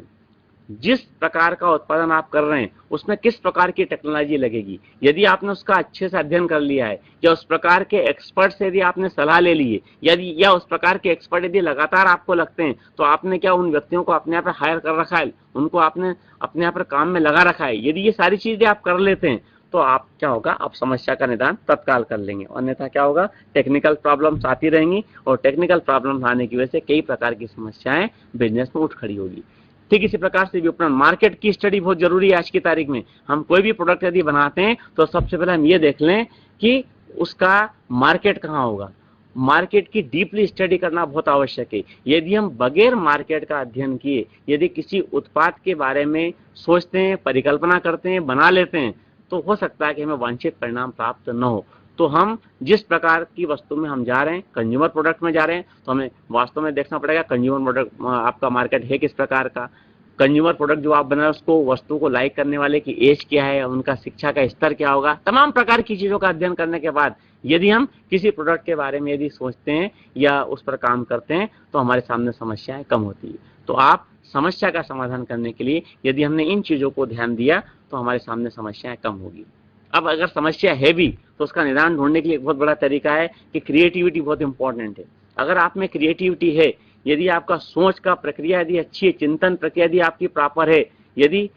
जिस प्रकार का उत्पादन आप कर रहे हैं उसमें किस प्रकार की टेक्नोलॉजी लगेगी, यदि आपने उसका अच्छे से अध्ययन कर लिया है, या उस प्रकार के एक्सपर्ट से यदि आपने सलाह ले ली है, यदि या उस प्रकार के एक्सपर्ट यदि लगातार आपको लगते हैं, तो आपने क्या उन व्यक्तियों को अपने यहाँ पर हायर कर रखा है, उनको आपने अपने यहाँ पर काम में लगा रखा है। यदि ये सारी चीजें आप कर लेते हैं तो आप क्या होगा, आप समस्या का निदान तत्काल कर लेंगे। अन्यथा क्या होगा, टेक्निकल प्रॉब्लम्स आती रहेंगी और टेक्निकल प्रॉब्लम्स आने की वजह से कई प्रकार की समस्याएं बिजनेस में उठ खड़ी होगी। ठीक इसी प्रकार से विपणन, मार्केट की स्टडी बहुत जरूरी है आज की तारीख में। हम कोई भी प्रोडक्ट यदि बनाते हैं तो सबसे पहले हम ये देख लें कि उसका मार्केट कहाँ होगा। मार्केट की डीपली स्टडी करना बहुत आवश्यक है। यदि हम बगैर मार्केट का अध्ययन किए यदि किसी उत्पाद के बारे में सोचते हैं, परिकल्पना करते हैं, बना लेते हैं, तो हो सकता है कि हमें वांछित परिणाम प्राप्त न हो। तो हम जिस प्रकार की वस्तु में हम जा रहे हैं, कंज्यूमर प्रोडक्ट में जा रहे हैं, तो हमें वास्तव में देखना पड़ेगा कंज्यूमर प्रोडक्ट आपका मार्केट है किस प्रकार का। कंज्यूमर प्रोडक्ट जो आप बना रहे हैं उसको, वस्तु को लाइक करने वाले की एज क्या है, उनका शिक्षा का स्तर क्या होगा, तमाम प्रकार की चीजों का अध्ययन करने के बाद यदि हम किसी प्रोडक्ट के बारे में यदि सोचते हैं या उस पर काम करते हैं तो हमारे सामने समस्याएं कम होती है। तो आप समस्या का समाधान करने के लिए यदि हमने इन चीजों को ध्यान दिया तो हमारे सामने समस्याएं कम होगी। अब अगर समस्या है भी तो उसका निदान ढूंढने के लिए एक बहुत बड़ा तरीका है कि क्रिएटिविटी बहुत इंपॉर्टेंट है। अगर आप में क्रिएटिविटी है, यदि आपका सोच का प्रक्रिया यदि अच्छी है, चिंतन प्रक्रिया यदि आपकी प्रॉपर है, यदि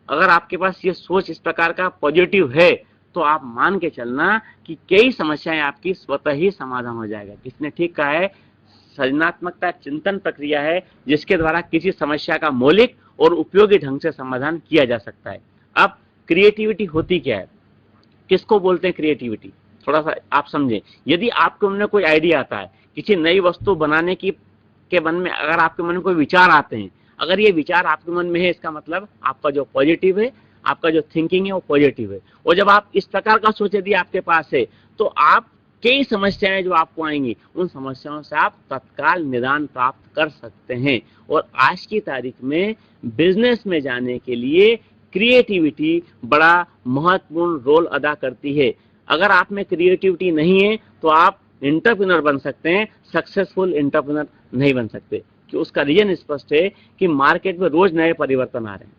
अगर आपके पास ये सोच इस प्रकार का पॉजिटिव है, तो आप मान के चलना कि कई समस्याएं आपकी स्वतः ही समाधान हो जाएगा। किसने ठीक कहा है, सृजनात्मकता चिंतन प्रक्रिया है जिसके द्वारा किसी समस्या का मौलिक और उपयोगी ढंग से समाधान किया जा सकता है। अब क्रिएटिविटी होती क्या है, किसको बोलते हैं क्रिएटिविटी, थोड़ा सा आप समझें। यदि आपके मन में कोई आइडिया आता है, किसी नई वस्तु बनाने की के मन में अगर आपके मन में कोई विचार आते हैं, अगर ये विचार आपके मन में है, इसका मतलब आपका जो पॉजिटिव है, आपका जो थिंकिंग है वो पॉजिटिव है। और जब आप इस प्रकार का सोच यदि आपके पास है तो आप कई समस्याएं जो आपको आएंगी उन समस्याओं से आप तत्काल निदान प्राप्त कर सकते हैं। और आज की तारीख में बिजनेस में जाने के लिए क्रिएटिविटी बड़ा महत्वपूर्ण रोल अदा करती है। अगर आप में क्रिएटिविटी नहीं है तो आप एंटरप्रेन्योर बन सकते हैं, सक्सेसफुल एंटरप्रेन्योर नहीं बन सकते। कि उसका रीजन स्पष्ट है कि मार्केट में रोज नए परिवर्तन आ रहे हैं।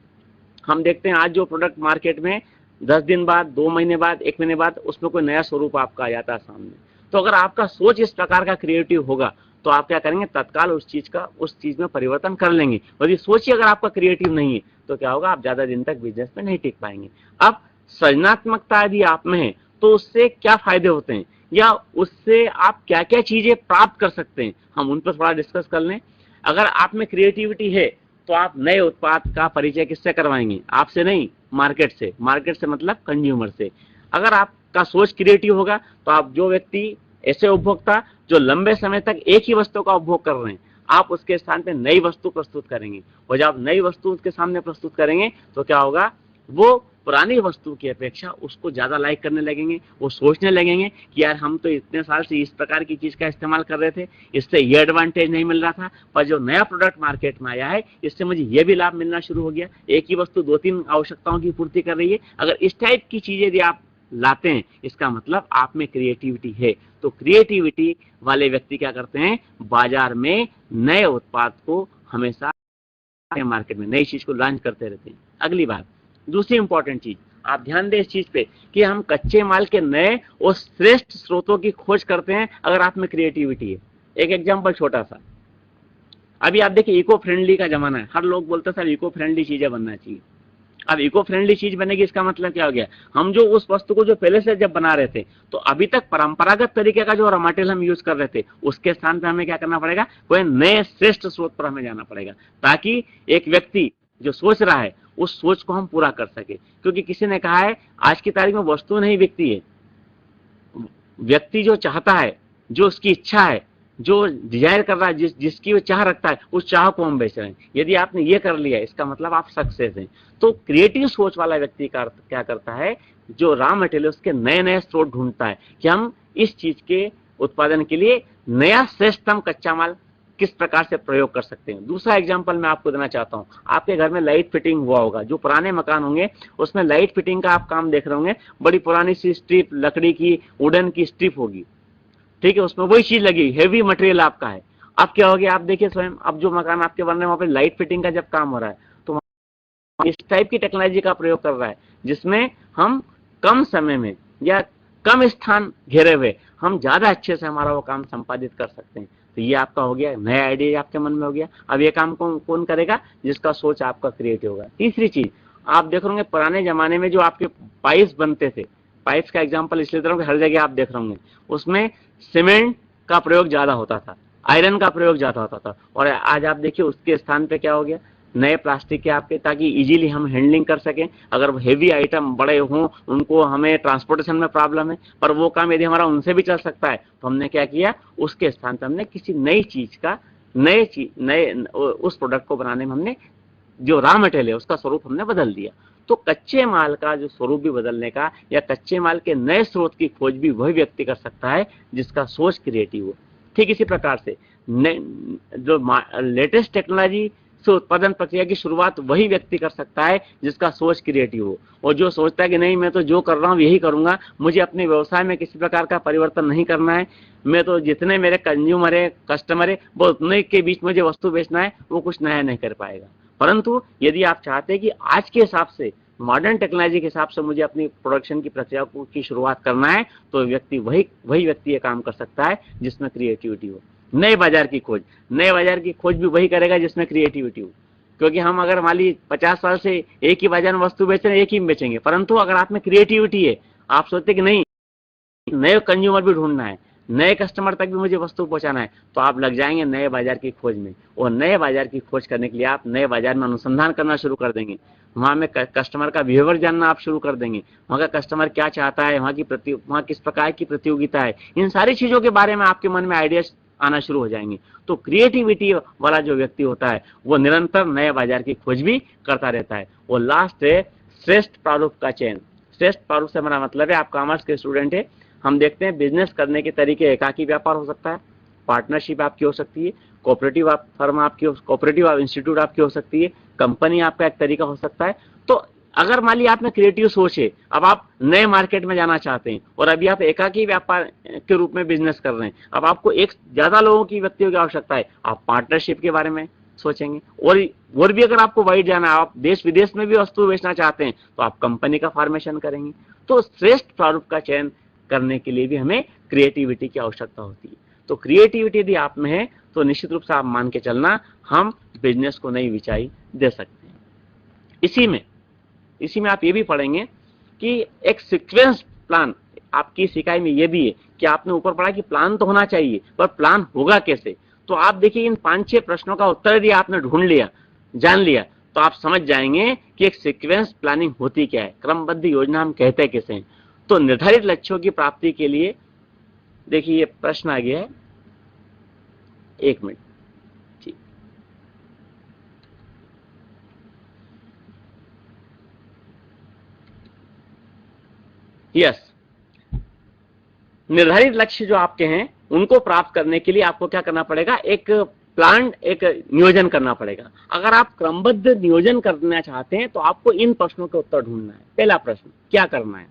हम देखते हैं आज जो प्रोडक्ट मार्केट में 10 दिन बाद, 2 महीने बाद, 1 महीने बाद उसमें कोई नया स्वरूप आपका आ जाता है सामने। तो अगर आपका सोच इस प्रकार का क्रिएटिव होगा तो आप क्या करेंगे, तत्काल उस चीज में परिवर्तन कर लेंगे। और ये सोचिए अगर आपका क्रिएटिव नहीं है तो क्या होगा, आप ज्यादा दिन तक बिजनेस में नहीं टिक पाएंगे। अब सृजनात्मकता यदि आप में है तो उससे क्या फायदे होते हैं या उससे आप क्या क्या चीजें प्राप्त कर सकते हैं, हम उन पर थोड़ा डिस्कस कर लें। अगर आप में क्रिएटिविटी है तो आप नए उत्पाद का परिचय किससे करवाएंगे, आपसे नहीं, मार्केट से। मार्केट से मतलब कंज्यूमर से। अगर आपका सोच क्रिएटिव होगा तो आप जो व्यक्ति, ऐसे उपभोक्ता जो लंबे समय तक एक ही वस्तु का उपभोग कर रहे हैं, आप उसके स्थान पे नई वस्तु प्रस्तुत करेंगे। और जब आप नई वस्तु उसके सामने प्रस्तुत करेंगे तो क्या होगा, वो पुरानी वस्तु की अपेक्षा उसको ज्यादा लाइक करने लगेंगे। वो सोचने लगेंगे कि यार हम तो इतने साल से इस प्रकार की चीज का इस्तेमाल कर रहे थे, इससे ये एडवांटेज नहीं मिल रहा था, पर जो नया प्रोडक्ट मार्केट में आया है इससे मुझे ये भी लाभ मिलना शुरू हो गया। एक ही वस्तु 2-3 आवश्यकताओं की पूर्ति कर रही है। अगर इस टाइप की चीजें यदि आप लाते हैं, इसका मतलब आप में क्रिएटिविटी है। तो क्रिएटिविटी वाले व्यक्ति क्या करते हैं, बाजार में नए उत्पाद को हमेशा मार्केट में नई चीज को लॉन्च करते रहते हैं। अगली बात, दूसरी इंपॉर्टेंट चीज, आप ध्यान दें इस चीज पे कि हम कच्चे माल के नए और श्रेष्ठ स्रोतों की खोज करते हैं अगर आप में क्रिएटिविटी है। एक एग्जांपल छोटा सा, अभी आप देखिए इको फ्रेंडली का जमाना है, हर लोग बोलते हैं सर इको फ्रेंडली चीजें बनना चाहिए। अब इको फ्रेंडली चीज बनेगी इसका मतलब क्या हो गया, हम जो उस वस्तु को जो पहले से जब बना रहे थे तो अभी तक परंपरागत तरीके का जो रॉ मटेरियल हम यूज कर रहे थे उसके स्थान पे हमें क्या करना पड़ेगा, कोई नए श्रेष्ठ स्रोत पर हमें जाना पड़ेगा, ताकि एक व्यक्ति जो सोच रहा है उस सोच को हम पूरा कर सके। क्योंकि किसी ने कहा है आज की तारीख में वस्तु नहीं बिकती है, व्यक्ति जो चाहता है, जो उसकी इच्छा है, जो डिजायर कर रहा है, जिसकी वो चाह रखता है, उस चाह को हम बेच रहे हैं। यदि आपने ये कर लिया इसका मतलब आप सक्सेस हैं। तो क्रिएटिव सोच वाला व्यक्ति क्या करता है, जो रॉ मटेरियल उसके नए नए स्रोत ढूंढता है कि हम इस चीज के उत्पादन के लिए नया श्रेष्ठतम कच्चा माल किस प्रकार से प्रयोग कर सकते हैं। दूसरा एग्जांपल मैं आपको देना चाहता हूं। आपके घर में लाइट फिटिंग हुआ होगा, जो पुराने मकान होंगे उसमें लाइट फिटिंग का आप काम देख रहे होंगे, बड़ी पुरानी सी स्ट्रिप, लकड़ी की, वुडन की स्ट्रिप होगी, ठीक है, उसमें वही चीज लगी, हेवी मटेरियल आपका है। अब क्या हो गया, आप देखिए स्वयं, अब जो मकान आपके बन रहे हैं वहां पे लाइट फिटिंग का जब काम हो रहा है तो इस टाइप की टेक्नोलॉजी का प्रयोग कर रहा है, जिसमें हम कम समय में या कम स्थान घेरे हुए हम ज्यादा अच्छे से हमारा वो काम संपादित कर सकते हैं। तो ये आपका हो गया, नया आइडिया आपके मन में हो गया। अब ये काम कौन करेगा, जिसका सोच आपका क्रिएटिव होगा। तीसरी चीज आप देख रहे होंगे, पुराने जमाने में जो आपके पाइप्स बनते थे, पाइप्स का एग्जांपल इसलिए दे रहा हूं कि हर जगह आप देख रहे होंगे उसमें सीमेंट का प्रयोग ज्यादा होता था, आयरन का प्रयोग ज्यादा होता था, और आज आप देखिए उसके स्थान पे क्या हो गया, नए प्लास्टिक के आपके, ताकि इजीली हम हैंडलिंग कर सकें। अगर हेवी आइटम बड़े हों, उनको हमें ट्रांसपोर्टेशन में प्रॉब्लम है, पर वो काम यदि हमारा उनसे भी चल सकता है तो हमने क्या किया, उसके स्थान पर हमने किसी नई चीज का, नए उस प्रोडक्ट को बनाने में हमने जो रॉ मटेरियल है उसका स्वरूप हमने बदल दिया। तो कच्चे माल का जो स्वरूप भी बदलने का या कच्चे माल के नए स्रोत की खोज भी वही व्यक्ति कर सकता है जिसका सोच क्रिएटिव हो। ठीक इसी प्रकार से जो लेटेस्ट टेक्नोलॉजी से उत्पादन प्रक्रिया की शुरुआत वही व्यक्ति कर सकता है जिसका सोच क्रिएटिव हो, और जो सोचता है कि नहीं मैं तो जो कर रहा हूँ यही करूंगा, मुझे अपने व्यवसाय में किसी प्रकार का परिवर्तन नहीं करना है, मैं तो जितने मेरे कंज्यूमर है, कस्टमर है, वो उतने के बीच मुझे वस्तु बेचना है, वो कुछ नया नहीं कर पाएगा। परंतु यदि आप चाहते हैं कि आज के हिसाब से, मॉडर्न टेक्नोलॉजी के हिसाब से मुझे अपनी प्रोडक्शन की प्रक्रिया की शुरुआत करना है, तो व्यक्ति वही व्यक्ति ये काम कर सकता है जिसमें क्रिएटिविटी हो। नए बाजार की खोज भी वही करेगा जिसमें क्रिएटिविटी हो। क्योंकि हम अगर मान ली 50 साल से एक ही बाजार में वस्तु बेच रहे हैं, एक ही में बेचेंगे, परंतु अगर आप में क्रिएटिविटी है, आप सोचते कि नहीं नए कंज्यूमर भी ढूंढना है, नए कस्टमर तक भी मुझे वस्तु पहुंचाना है, तो आप लग जाएंगे नए बाजार की खोज में। और नए बाजार की खोज करने के लिए आप नए बाजार में अनुसंधान करना शुरू कर देंगे, वहां में कस्टमर का बिहेवियर जानना आप शुरू कर देंगे, वहां का कस्टमर क्या चाहता है, वहां किस प्रकार की प्रतियोगिता है, इन सारी चीजों के बारे में आपके मन में आइडियाज आना शुरू हो जाएंगे। तो क्रिएटिविटी वाला जो व्यक्ति होता है वो निरंतर नए बाजार की खोज भी करता रहता है। और लास्ट है श्रेष्ठ प्रारूप का चयन। श्रेष्ठ प्रारूप से हमारा मतलब है, आप कॉमर्स के स्टूडेंट है, हम देखते हैं बिजनेस करने के तरीके एकाकी व्यापार हो सकता है, पार्टनरशिप आपकी हो सकती है, कोऑपरेटिव फर्म आपकी, कोऑपरेटिव इंस्टीट्यूट आपकी हो सकती है, कंपनी आपका एक तरीका हो सकता है। तो अगर मान लिया आप में क्रिएटिव सोच है, अब आप नए मार्केट में जाना चाहते हैं और अभी आप एकाकी व्यापार के रूप में बिजनेस कर रहे हैं, अब आपको एक ज्यादा लोगों की व्यक्तियों की आवश्यकता है, आप पार्टनरशिप के बारे में सोचेंगे। और भी अगर आपको वाइड जाना है, आप देश विदेश में भी वस्तु बेचना चाहते हैं, तो आप कंपनी का फॉर्मेशन करेंगे। तो श्रेष्ठ प्रारूप का चयन करने के लिए भी हमें क्रिएटिविटी की आवश्यकता होती है। तो क्रिएटिविटी यदि आप में है तो निश्चित रूप से आप मान के चलना, हम बिजनेस को नई ऊंचाई दे सकते हैं। इसी में आप ये भी पढ़ेंगे कि एक सीक्वेंस प्लान आपकी इस इकाई में ये भी है कि आपने ऊपर पढ़ा कि प्लान तो होना चाहिए, पर प्लान होगा कैसे। तो आप देखिए इन 5-6 प्रश्नों का उत्तर यदि आपने ढूंढ लिया, जान लिया, तो आप समझ जाएंगे कि एक सीक्वेंस प्लानिंग होती क्या है, क्रमबद्ध योजना हम कहते हैं किसे हैं। तो निर्धारित लक्ष्यों की प्राप्ति के लिए देखिए ये प्रश्न आ गया है, 1 मिनट, ठीक। यस, निर्धारित लक्ष्य जो आपके हैं उनको प्राप्त करने के लिए आपको क्या करना पड़ेगा, एक प्लान, एक नियोजन करना पड़ेगा। अगर आप क्रमबद्ध नियोजन करना चाहते हैं तो आपको इन प्रश्नों के उत्तर ढूंढना है। पहला प्रश्न क्या करना है,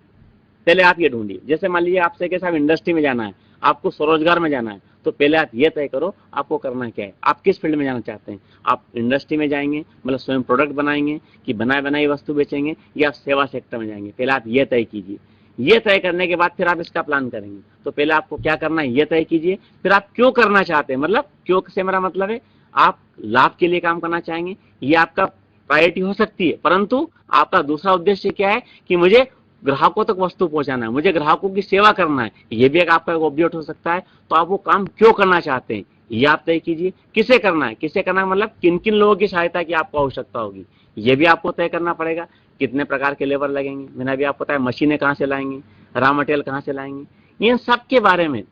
पहले आप ये ढूंढिए। जैसे मान लीजिए आपसे कि साहब इंडस्ट्री में जाना है, आपको स्वरोजगार में जाना है, तो पहले आप ये तय करो आपको करना क्या है, आप किस फील्ड में जाना चाहते हैं। आप इंडस्ट्री में जाएंगे मतलब स्वयं प्रोडक्ट बनाएंगे, कि बनाए बनाई वस्तु बेचेंगे, या आप सेवा सेक्टर में जाएंगे, पहले आप ये तय कीजिए। ये तय करने के बाद फिर आप इसका प्लान करेंगे। तो पहले आपको क्या करना है ये तय कीजिए, फिर आप क्यों करना चाहते हैं, मतलब क्यों से मेरा मतलब है आप लाभ के लिए काम करना चाहेंगे, ये आपका प्रायोरिटी हो सकती है, परंतु आपका दूसरा उद्देश्य क्या है कि मुझे ग्राहकों तक वस्तु पहुंचाना है, मुझे ग्राहकों की सेवा करना है, ये भी एक आपका एक ऑब्जेक्ट हो सकता है। तो आप वो काम क्यों करना चाहते हैं ये आप तय कीजिए। किसे करना है, किसे करना है मतलब किन किन लोगों की सहायता की आपको आवश्यकता होगी, ये भी आपको तय करना पड़ेगा। कितने प्रकार के लेबर लगेंगे, मैंने अभी आपको बताया, मशीनें कहाँ से लाएंगे, रॉ मटेरियल कहाँ से लाएंगे, इन सब के बारे में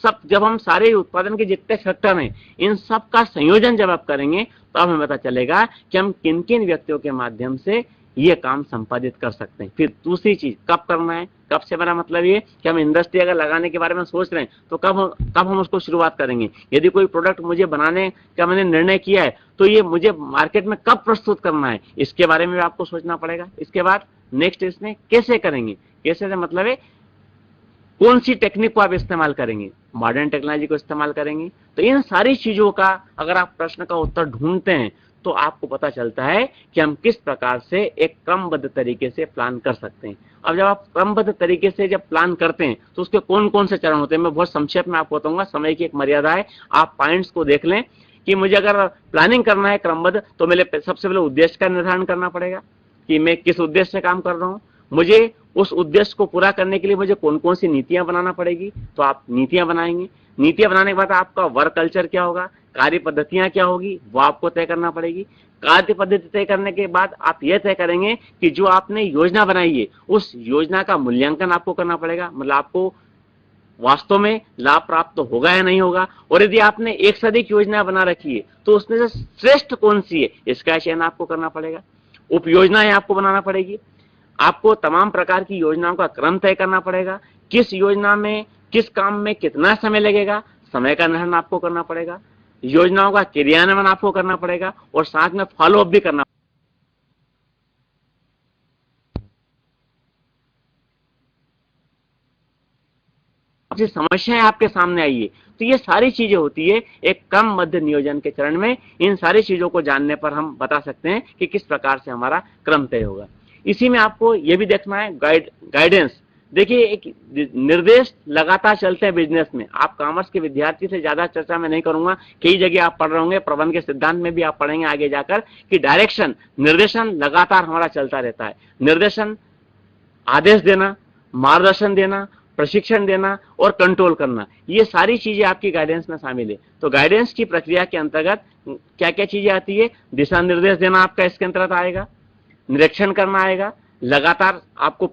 सब जब हम सारे उत्पादन के जितने फैक्टर हैं इन सब का संयोजन जब आप करेंगे तो अब हमें पता चलेगा कि हम किन किन व्यक्तियों के माध्यम से ये काम संपादित कर सकते हैं। फिर दूसरी चीज, कब करना है, कब से मेरा मतलब ये कि हम इंडस्ट्री अगर लगाने के बारे में सोच रहे हैं तो कब हम उसको शुरुआत करेंगे। यदि कोई प्रोडक्ट मुझे बनाने का मैंने निर्णय किया है तो ये मुझे मार्केट में कब प्रस्तुत करना है, इसके बारे में भी आपको सोचना पड़ेगा। इसके बाद नेक्स्ट इसमें कैसे करेंगे, कैसे से मतलब है कौन सी टेक्निक को आप इस्तेमाल करेंगे, मॉडर्न टेक्नोलॉजी को इस्तेमाल करेंगे। तो इन सारी चीजों का अगर आप प्रश्न का उत्तर ढूंढते हैं तो आपको पता चलता है कि हम किस प्रकार से एक क्रमबद्ध तरीके से प्लान कर सकते हैं। अब जब आप क्रमबद्ध तरीके से जब प्लान करते हैं तो उसके कौन कौन से चरण होते हैं, मैं बहुत संक्षेप में आपको बताऊंगा, समय की एक मर्यादा है। आप पॉइंट्स को देख लें कि मुझे अगर प्लानिंग करना है क्रमबद्ध तो मेरे सबसे पहले उद्देश्य का निर्धारण करना पड़ेगा कि मैं किस उद्देश्य से काम कर रहा हूं, मुझे उस उद्देश्य को पूरा करने के लिए मुझे कौन कौन सी नीतियां बनाना पड़ेगी, तो आप नीतियां बनाएंगे। नीतियां बनाने के बाद आपका वर्क कल्चर क्या होगा, कार्य पद्धतियां क्या होगी, वो आपको तय करना पड़ेगी। कार्य पद्धति तय करने के बाद आप यह तय करेंगे कि जो आपने योजना बनाई है उस योजना का मूल्यांकन आपको करना पड़ेगा, मतलब आपको वास्तव में लाभ प्राप्त तो होगा या नहीं होगा। और यदि आपने एक से अधिक योजना बना रखी है तो उसमें से श्रेष्ठ कौन सी है इसका चयन आपको करना पड़ेगा। उप योजनाएं आपको बनाना पड़ेगी, आपको तमाम प्रकार की योजनाओं का क्रम तय करना पड़ेगा, किस योजना में किस काम में कितना समय लगेगा, समय का निर्धारण आपको करना पड़ेगा, योजनाओं का क्रियान्वयन आपको करना पड़ेगा और साथ में फॉलो अप भी करना। समस्याएं आपके सामने आई है तो ये सारी चीजें होती है एक क्रम मध्य नियोजन के चरण में। इन सारी चीजों को जानने पर हम बता सकते हैं कि किस प्रकार से हमारा क्रम तय होगा। इसी में आपको यह भी देखना है गाइडेंस। देखिए एक निर्देश लगातार चलते हैं बिजनेस में। आप कॉमर्स के विद्यार्थी से ज्यादा चर्चा में नहीं करूंगा, कई जगह आप पढ़ रहे होंगे, प्रबंधन के सिद्धांत में भी आप पढ़ेंगे आगे जाकर कि डायरेक्शन निर्देशन लगातार हमारा चलता रहता है। निर्देशन, आदेश देना, मार्गदर्शन देना, प्रशिक्षण देना और कंट्रोल करना, ये सारी चीजें आपकी गाइडेंस में शामिल है। तो गाइडेंस की प्रक्रिया के अंतर्गत क्या क्या चीजें आती है, दिशा निर्देश देना आपका इसके अंतर्गत आएगा, निरीक्षण करना आएगा, लगातार आपको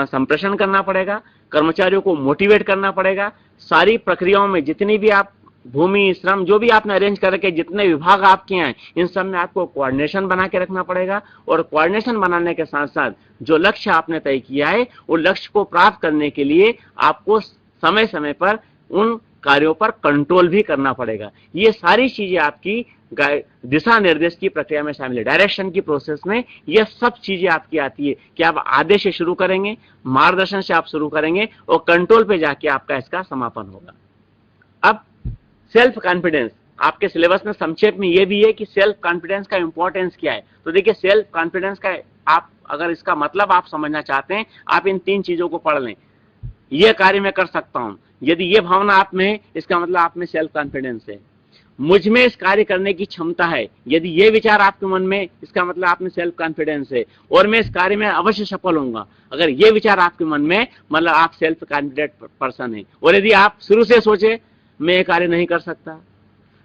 संप्रेषण करना पड़ेगा, कर्मचारियों को मोटिवेट करना पड़ेगा, सारी प्रक्रियाओं में जितनी भी आप भूमि श्रम जो भी आपने अरेंज करके जितने विभाग आपके हैं इन सब में आपको कोऑर्डिनेशन बना के रखना पड़ेगा। और कोऑर्डिनेशन बनाने के साथ साथ जो लक्ष्य आपने तय किया है वो लक्ष्य को प्राप्त करने के लिए आपको समय समय पर उन कार्यों पर कंट्रोल भी करना पड़ेगा। ये सारी चीजें आपकी दिशा निर्देश की प्रक्रिया में शामिल है। डायरेक्शन की प्रोसेस में यह सब चीजें आपकी आती है कि आप आदेश से शुरू करेंगे, मार्गदर्शन से आप शुरू करेंगे और कंट्रोल पे जाके आपका इसका समापन होगा। अब सेल्फ कॉन्फिडेंस, आपके सिलेबस में संक्षेप में यह भी है कि सेल्फ कॉन्फिडेंस का इंपॉर्टेंस क्या है। तो देखिए सेल्फ कॉन्फिडेंस का आप अगर इसका मतलब आप समझना चाहते हैं आप इन तीन चीजों को पढ़ लें। यह कार्य मैं कर सकता हूं, यदि यह भावना आप में है इसका मतलब आप में सेल्फ कॉन्फिडेंस है। मुझ में इस कार्य करने की क्षमता है, यदि ये विचार आपके मन में इसका मतलब आप में सेल्फ कॉन्फिडेंस है। और मैं इस कार्य में अवश्य सफल होऊंगा, अगर ये विचार आपके मन में मतलब आप सेल्फ कॉन्फिडेंट पर्सन है। और यदि आप शुरू से सोचे मैं ये कार्य नहीं कर सकता,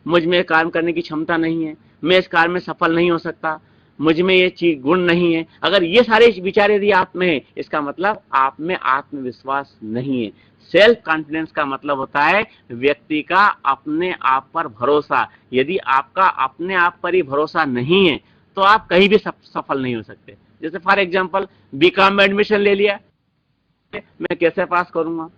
मुझ में काम करने की क्षमता नहीं है, मैं इस कार्य में सफल नहीं हो सकता, मुझ में ये चीज गुण नहीं है, अगर ये सारे विचार यदि आप में है इसका मतलब आप में आत्मविश्वास नहीं है। सेल्फ कॉन्फिडेंस का मतलब होता है व्यक्ति का अपने आप पर भरोसा। यदि आपका अपने आप पर ही भरोसा नहीं है तो आप कहीं भी सफल नहीं हो सकते। जैसे फॉर एग्जांपल बीकॉम में एडमिशन ले लिया, मैं कैसे पास करूंगा,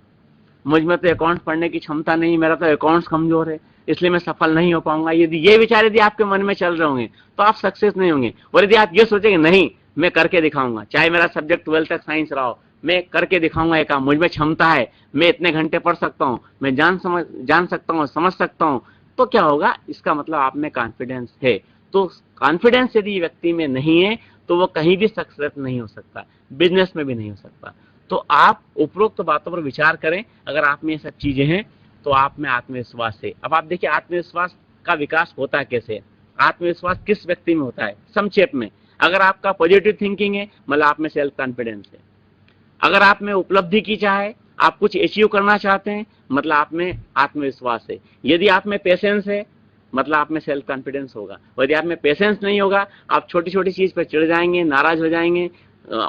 मुझ में तो अकाउंट्स पढ़ने की क्षमता नहीं, मेरा तो अकाउंट्स कमजोर है इसलिए मैं सफल नहीं हो पाऊंगा। यदि ये विचार यदि आपके मन में चल रहे होंगे तो आप सक्सेस नहीं होंगे। और यदि आप ये सोचेंगे नहीं मैं करके दिखाऊंगा, चाहे मेरा सब्जेक्ट 12 तक साइंस रहा हो, मैं करके दिखाऊंगा, एक काम मुझ में क्षमता है, मैं इतने घंटे पढ़ सकता हूँ, मैं जान सकता हूँ, समझ सकता हूँ, तो क्या होगा, इसका मतलब आप में कॉन्फिडेंस है। तो कॉन्फिडेंस यदि व्यक्ति में नहीं है तो वो कहीं भी सक्सेस नहीं हो सकता, बिजनेस में भी नहीं हो सकता। तो आप उपरोक्त बातों पर विचार करें, अगर आप में ये सब चीजें हैं तो आप में आत्मविश्वास है। अब आप देखिए आत्मविश्वास का विकास होता कैसे, आत्मविश्वास किस व्यक्ति में होता है। संक्षेप में, अगर आपका पॉजिटिव थिंकिंग है मतलब आप में सेल्फ कॉन्फिडेंस है, अगर आप में उपलब्धि की चाह है, आप कुछ अचीव करना चाहते हैं, मतलब आप में आत्मविश्वास है। यदि आप में पेशेंस है, मतलब आप में सेल्फ कॉन्फिडेंस होगा। और यदि आप में पेशेंस नहीं होगा, आप छोटी छोटी चीज पर चिढ़ जाएंगे, नाराज हो जाएंगे,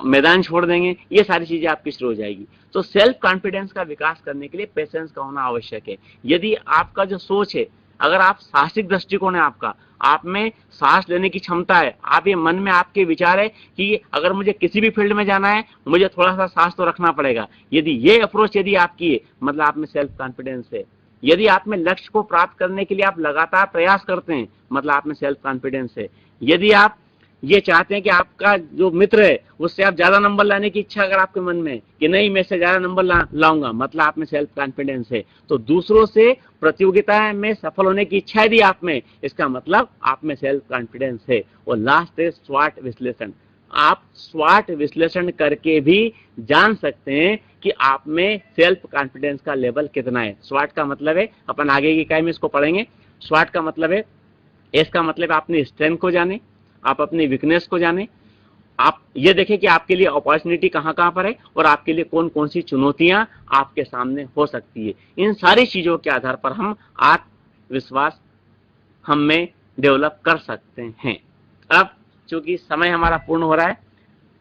मैदान छोड़ देंगे, ये सारी चीजें आपकी शुरू हो जाएगी। तो सेल्फ कॉन्फिडेंस का विकास करने के लिए पेशेंस का होना आवश्यक है। यदि आपका जो सोच है, अगर आप साहसिक दृष्टिकोण है आपका, आप में सांस लेने की क्षमता है, आप ये मन में आपके विचार है कि अगर मुझे किसी भी फील्ड में जाना है, मुझे थोड़ा सा सांस तो रखना पड़ेगा, यदि ये अप्रोच यदि आपकी है, मतलब आप में सेल्फ कॉन्फिडेंस है। यदि आप में लक्ष्य को प्राप्त करने के लिए आप लगातार प्रयास करते हैं, मतलब आप में सेल्फ कॉन्फिडेंस है। यदि आप ये चाहते हैं कि आपका जो मित्र है उससे आप ज्यादा नंबर लाने की इच्छा अगर आपके मन में है कि नहीं मैं इससे ज्यादा नंबर लाऊंगा, मतलब आप में सेल्फ कॉन्फिडेंस है। तो दूसरों से प्रतियोगिता में सफल होने की इच्छा यदि आप में, इसका मतलब आप में सेल्फ कॉन्फिडेंस है। और लास्ट है स्वॉट विश्लेषण। आप स्वॉट विश्लेषण करके भी जान सकते हैं कि आप में सेल्फ कॉन्फिडेंस का लेवल कितना है। स्वॉट का मतलब है, अपन आगे की इकाई में इसको पढ़ेंगे। स्वॉट का मतलब है, एस का मतलब है अपनी स्ट्रेंथ को जाने, आप अपनी वीकनेस को जाने, आप ये देखें कि आपके लिए अपॉर्चुनिटी कहां कहां पर है और आपके लिए कौन कौन सी चुनौतियां आपके सामने हो सकती है। इन सारी चीजों के आधार पर हम आत्मविश्वास हम में डेवलप कर सकते हैं। अब चूंकि समय हमारा पूर्ण हो रहा है,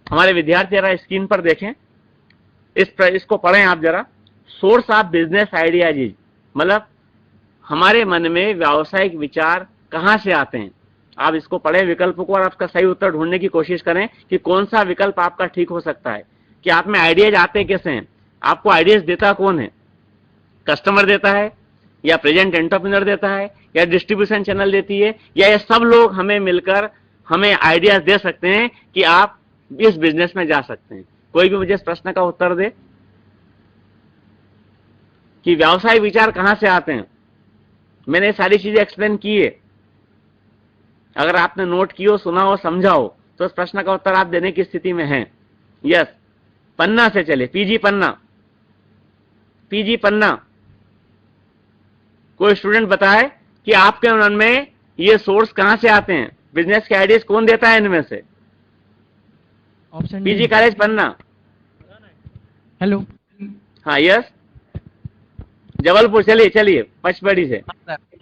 हमारे विद्यार्थी जरा स्क्रीन पर देखें, इसको पढ़ें आप जरा। Source of business ideas is, मतलब हमारे मन में व्यावसायिक विचार कहां से आते हैं। आप इसको पढ़ें विकल्प को और आपका सही उत्तर ढूंढने की कोशिश करें कि कौन सा विकल्प आपका ठीक हो सकता है, कि आप में आइडियाज आते कैसे हैं। आपको आइडियाज देता कौन है, कस्टमर देता है या प्रेजेंट एंटरप्रेन्योर देता है या डिस्ट्रीब्यूशन चैनल देती है, या ये सब लोग हमें मिलकर हमें आइडियाज दे सकते हैं कि आप इस बिजनेस में जा सकते हैं। कोई भी मुझे इस प्रश्न का उत्तर दे कि व्यावसायिक विचार कहां से आते हैं। मैंने सारी चीजें एक्सप्लेन की है, अगर आपने नोट की हो, सुना हो, समझा हो, तो इस प्रश्न का उत्तर आप देने की स्थिति में हैं। यस, पन्ना से चले, पीजी पन्ना, पीजी पन्ना। कोई स्टूडेंट बताए कि आपके मन में ये सोर्स कहां से आते हैं, बिजनेस के आइडियाज कौन देता है इनमें से। ऑप्शन पीजी कॉलेज पन्ना। हेलो, हाँ यस, जबलपुर। चलिए चलिए पचपड़ी से।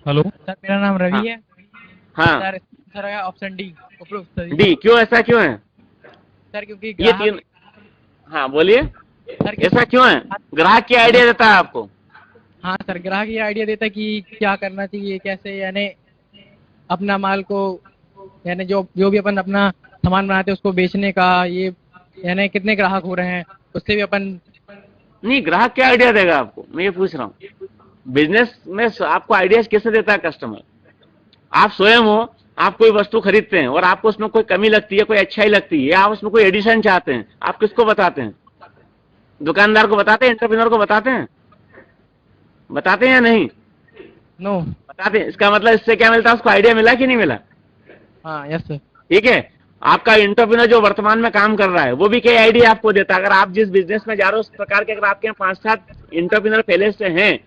हेलो सर, मेरा नाम रवि हाँ। है। हाँ सर ऑप्शन डी, डी। क्यों, ऐसा क्यों है सर? क्योंकि ये तीन। हाँ बोलिए, सर ऐसा क्यों है? ग्राहक की आइडिया देता है आपको। हाँ सर, ग्राहक ये आइडिया देता है कि क्या करना चाहिए, कैसे, यानी अपना माल को, यानी जो भी अपन अपना सामान बनाते हैं उसको बेचने का, ये यानी कितने ग्राहक हो रहे हैं, उससे भी अपन। नहीं, ग्राहक क्या आइडिया देगा आपको, मैं ये पूछ रहा हूँ। बिजनेस में आपको आइडियाज कैसे देता है कस्टमर? आप स्वयं हो, आप कोई वस्तु खरीदते हैं और आपको उसमें कोई कमी लगती है, कोई अच्छाई लगती है, या आप उसमें कोई एडिशन चाहते हैं, आप किसको बताते हैं? दुकानदार को बताते हैं, एंटरप्रेन्योर को बताते हैं? बताते हैं या नहीं? नो। बताते हैं। इसका मतलब इससे क्या मिलता है, उसको आइडिया मिला कि नहीं मिला? हाँ यस सर। ठीक है। आपका एंटरप्रेन्योर जो वर्तमान में काम कर रहा है वो भी कई आइडिया आपको देता है। अगर आप जिस बिजनेस में जा रहे हो उस प्रकार के अगर आपके यहाँ 5-7 एंटरप्रेन्योर पहले से हैं,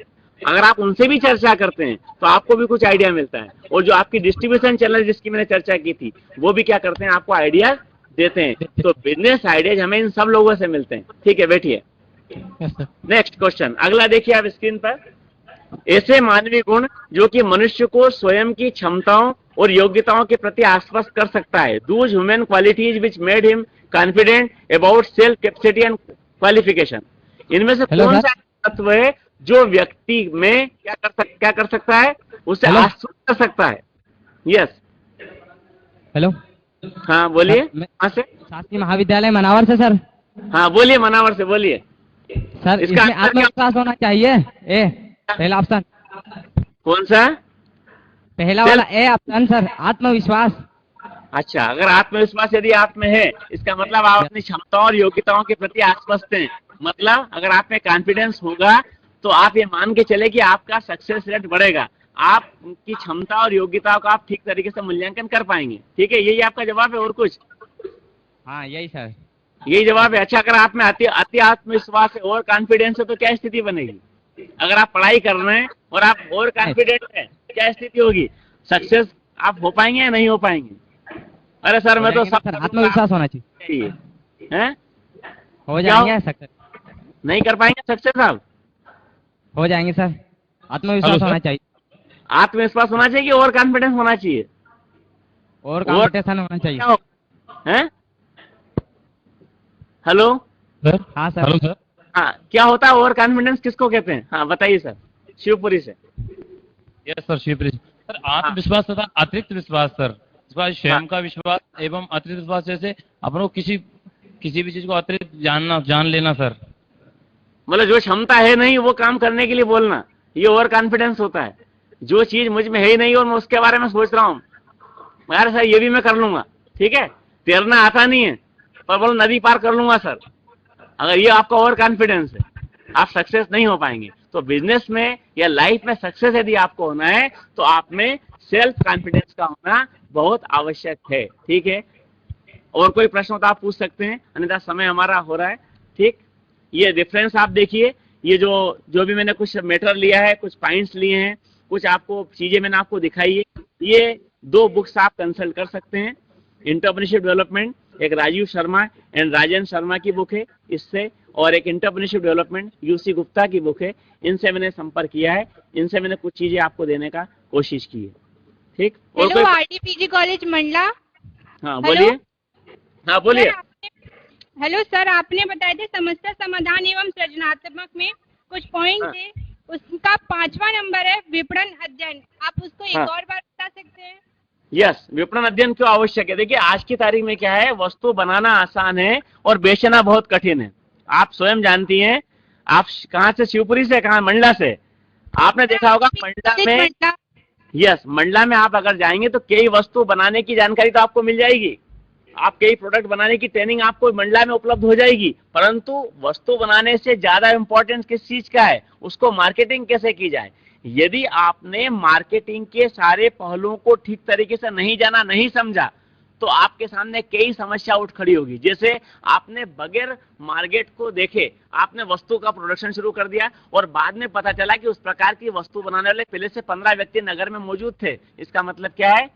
अगर आप उनसे भी चर्चा करते हैं तो आपको भी कुछ आइडिया मिलता है। और जो आपकी डिस्ट्रीब्यूशन चैनल जिसकी मैंने चर्चा की थी, वो भी क्या करते हैं, आपको आइडिया देते हैं। तो बिजनेस आइडियाज हमें इन सब लोगों से मिलते हैं। ठीक है, बैठिए। नेक्स्ट क्वेश्चन, अगला देखिए आप स्क्रीन पर। ऐसे मानवीय गुण जो कि मनुष्य को स्वयं की क्षमताओं और योग्यताओं के प्रति आश्वस्त कर सकता है। Dooj human qualities which made him confident about self capacity and qualification. इनमें से कौन सा तत्व है जो व्यक्ति में क्या कर सकता है, उसे आश्वस्त कर सकता है? यस। हेलो। हाँ बोलिए। कहाँ से? शासकीय महाविद्यालय मनावर से सर। हाँ बोलिए, मनावर से बोलिए सर। इसका इसमें आत्मविश्वास होना चाहिए। ए, पहला ऑप्शन। कौन सा? पहला वाला ए ऑप्शन सर, आत्मविश्वास। अच्छा, अगर आत्मविश्वास यदि आप में है, इसका मतलब आप अपनी क्षमताओं और योग्यताओं के प्रति आश्वस्त हैं। मतलब अगर आप में कॉन्फिडेंस होगा तो आप ये मान के चले कि आपका सक्सेस रेट बढ़ेगा, आपकी क्षमता और योग्यताओं का आप ठीक तरीके से मूल्यांकन कर पाएंगे। ठीक है, यही आपका जवाब है और कुछ? हाँ यही सर, यही जवाब है। अच्छा, अगर आप में अति आत्मविश्वास है और कॉन्फिडेंस है तो क्या स्थिति बनेगी? अगर आप पढ़ाई कर रहे हैं और आप और कॉन्फिडेंट हैं, क्या स्थिति होगी? सक्सेस आप हो पाएंगे या नहीं हो पाएंगे? अरे सर मैं तो सब आत्मविश्वास होना चाहिए। हैं? हो क्या जाएंगे सक्सेस, नहीं कर पाएंगे सक्सेस आप? हो जाएंगे सर, हेलो आत्मविश्वास सर। होना चाहिए आत्मविश्वास होना चाहिए कि ओवर कॉन्फिडेंस होना चाहिए? और और कंपटीशन होना चाहिए। क्या हो हैं? हेलो, सर हाँ सर। Hello sir. हाँ, क्या होता है ओवर कॉन्फिडेंस, किसको कहते हैं? हाँ बताइए सर, शिवपुरी से। Yes sir, Shivpreet sir. हाँ आत्मविश्वास तथा अतिरिक्त विश्वास सर, इस बार हाँ स्वयं का विश्वास एवं अतिरिक्त विश्वास, जैसे अपन को किसी किसी भी चीज को अतिरिक्त जान लेना सर। मतलब जो क्षमता है नहीं वो काम करने के लिए बोलना, ये ओवर कॉन्फिडेंस होता है। जो चीज मुझ में है ही नहीं और मैं उसके बारे में सोच रहा हूँ, यार सर ये भी मैं कर लूंगा, ठीक है, तैरना आता नहीं है पर बोलो नदी पार कर लूंगा सर, अगर ये आपका ओवर कॉन्फिडेंस है, आप सक्सेस नहीं हो पाएंगे। तो बिजनेस में या लाइफ में सक्सेस यदि आपको होना है तो आप में सेल्फ कॉन्फिडेंस का होना बहुत आवश्यक है, ठीक है। और कोई प्रश्न हो तो आप पूछ सकते हैं, अन्यथा समय हमारा हो रहा है, ठीक। ये रेफरेंस आप देखिए, ये जो जो भी मैंने कुछ मैटर लिया है, कुछ पॉइंट्स लिए हैं, कुछ आपको चीजें मैंने आपको दिखाई है, ये 2 बुक्स आप कंसल्ट कर सकते हैं। एंटरप्रेन्योरशिप डेवलपमेंट, एक राजीव शर्मा एंड राजन शर्मा की बुक है इससे, और एक एंटरप्रेन्योरशिप डेवलपमेंट यूसी गुप्ता की बुक है। इनसे मैंने संपर्क किया है, इनसे मैंने कुछ चीजें आपको देने का कोशिश की है, ठीक। और हेलो, कोई, आरडीपीजी कॉलेज मंडला। हाँ हेलो बोलिए, हाँ बोलिए। हेलो सर, आपने बताए थे समस्या समाधान एवं सृजनात्मक में कुछ पॉइंट हाँ। थे, उसका 5वां नंबर है विपणन अध्ययन, आप उसको एक हाँ। और बार बता सकते हैं? यस, विपणन अध्ययन क्यों आवश्यक है? देखिए आज की तारीख में क्या है, वस्तु बनाना आसान है और बेचना बहुत कठिन है। आप स्वयं जानती हैं, आप कहाँ से, शिवपुरी से, कहाँ, मंडला से? आपने देखा होगा मंडला में, मंडला। यस, मंडला में आप अगर जाएंगे तो कई वस्तु बनाने की जानकारी तो आपको मिल जाएगी, आप कई प्रोडक्ट बनाने की ट्रेनिंग आपको मंडला में उपलब्ध हो जाएगी, परंतु वस्तु बनाने से ज्यादा इंपॉर्टेंस किस चीज का है, उसको मार्केटिंग कैसे की जाए। यदि आपने मार्केटिंग के सारे पहलुओं को ठीक तरीके से नहीं जाना, नहीं समझा, तो आपके सामने कई समस्या उठ खड़ी होगी। जैसे आपने बगैर मार्केट को देखे आपने वस्तु का प्रोडक्शन शुरू कर दिया और बाद में पता चला कि उस प्रकार की वस्तु बनाने वाले पहले से 15 व्यक्ति नगर में मौजूद थे। इसका मतलब क्या है,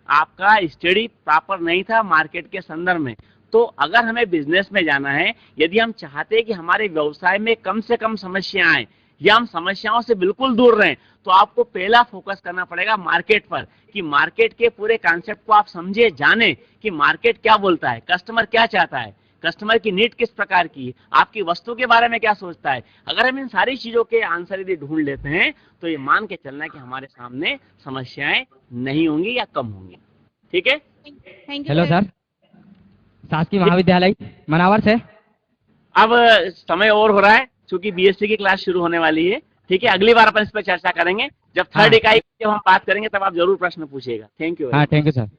आपका स्टडी प्रॉपर नहीं था मार्केट के संदर्भ में। तो अगर हमें बिजनेस में जाना है, यदि हम चाहते हैं कि हमारे व्यवसाय में कम से कम समस्याएं आए या हम समस्याओं से बिल्कुल दूर रहें, तो आपको पहला फोकस करना पड़ेगा मार्केट पर, कि मार्केट के पूरे कॉन्सेप्ट को आप समझे, जाने कि मार्केट क्या बोलता है, कस्टमर क्या चाहता है, कस्टमर की नीड किस प्रकार की, आपकी वस्तु के बारे में क्या सोचता है। अगर हम इन सारी चीजों के आंसर यदि ढूंढ लेते हैं तो ये मान के चलना कि हमारे सामने समस्याएं नहीं होंगी या कम होंगी, ठीक है। थैंक यू हेलो सर, शासकीय महाविद्यालय मनावर से। अब समय और हो रहा है, क्योंकि बीएससी की क्लास शुरू होने वाली है, ठीक है। अगली बार अपन इस पर चर्चा करेंगे, जब थर्ड हाँ। इकाई की जब हम बात करेंगे तब आप जरूर प्रश्न पूछिएगा। Thank you. हाँ थैंक यू सर।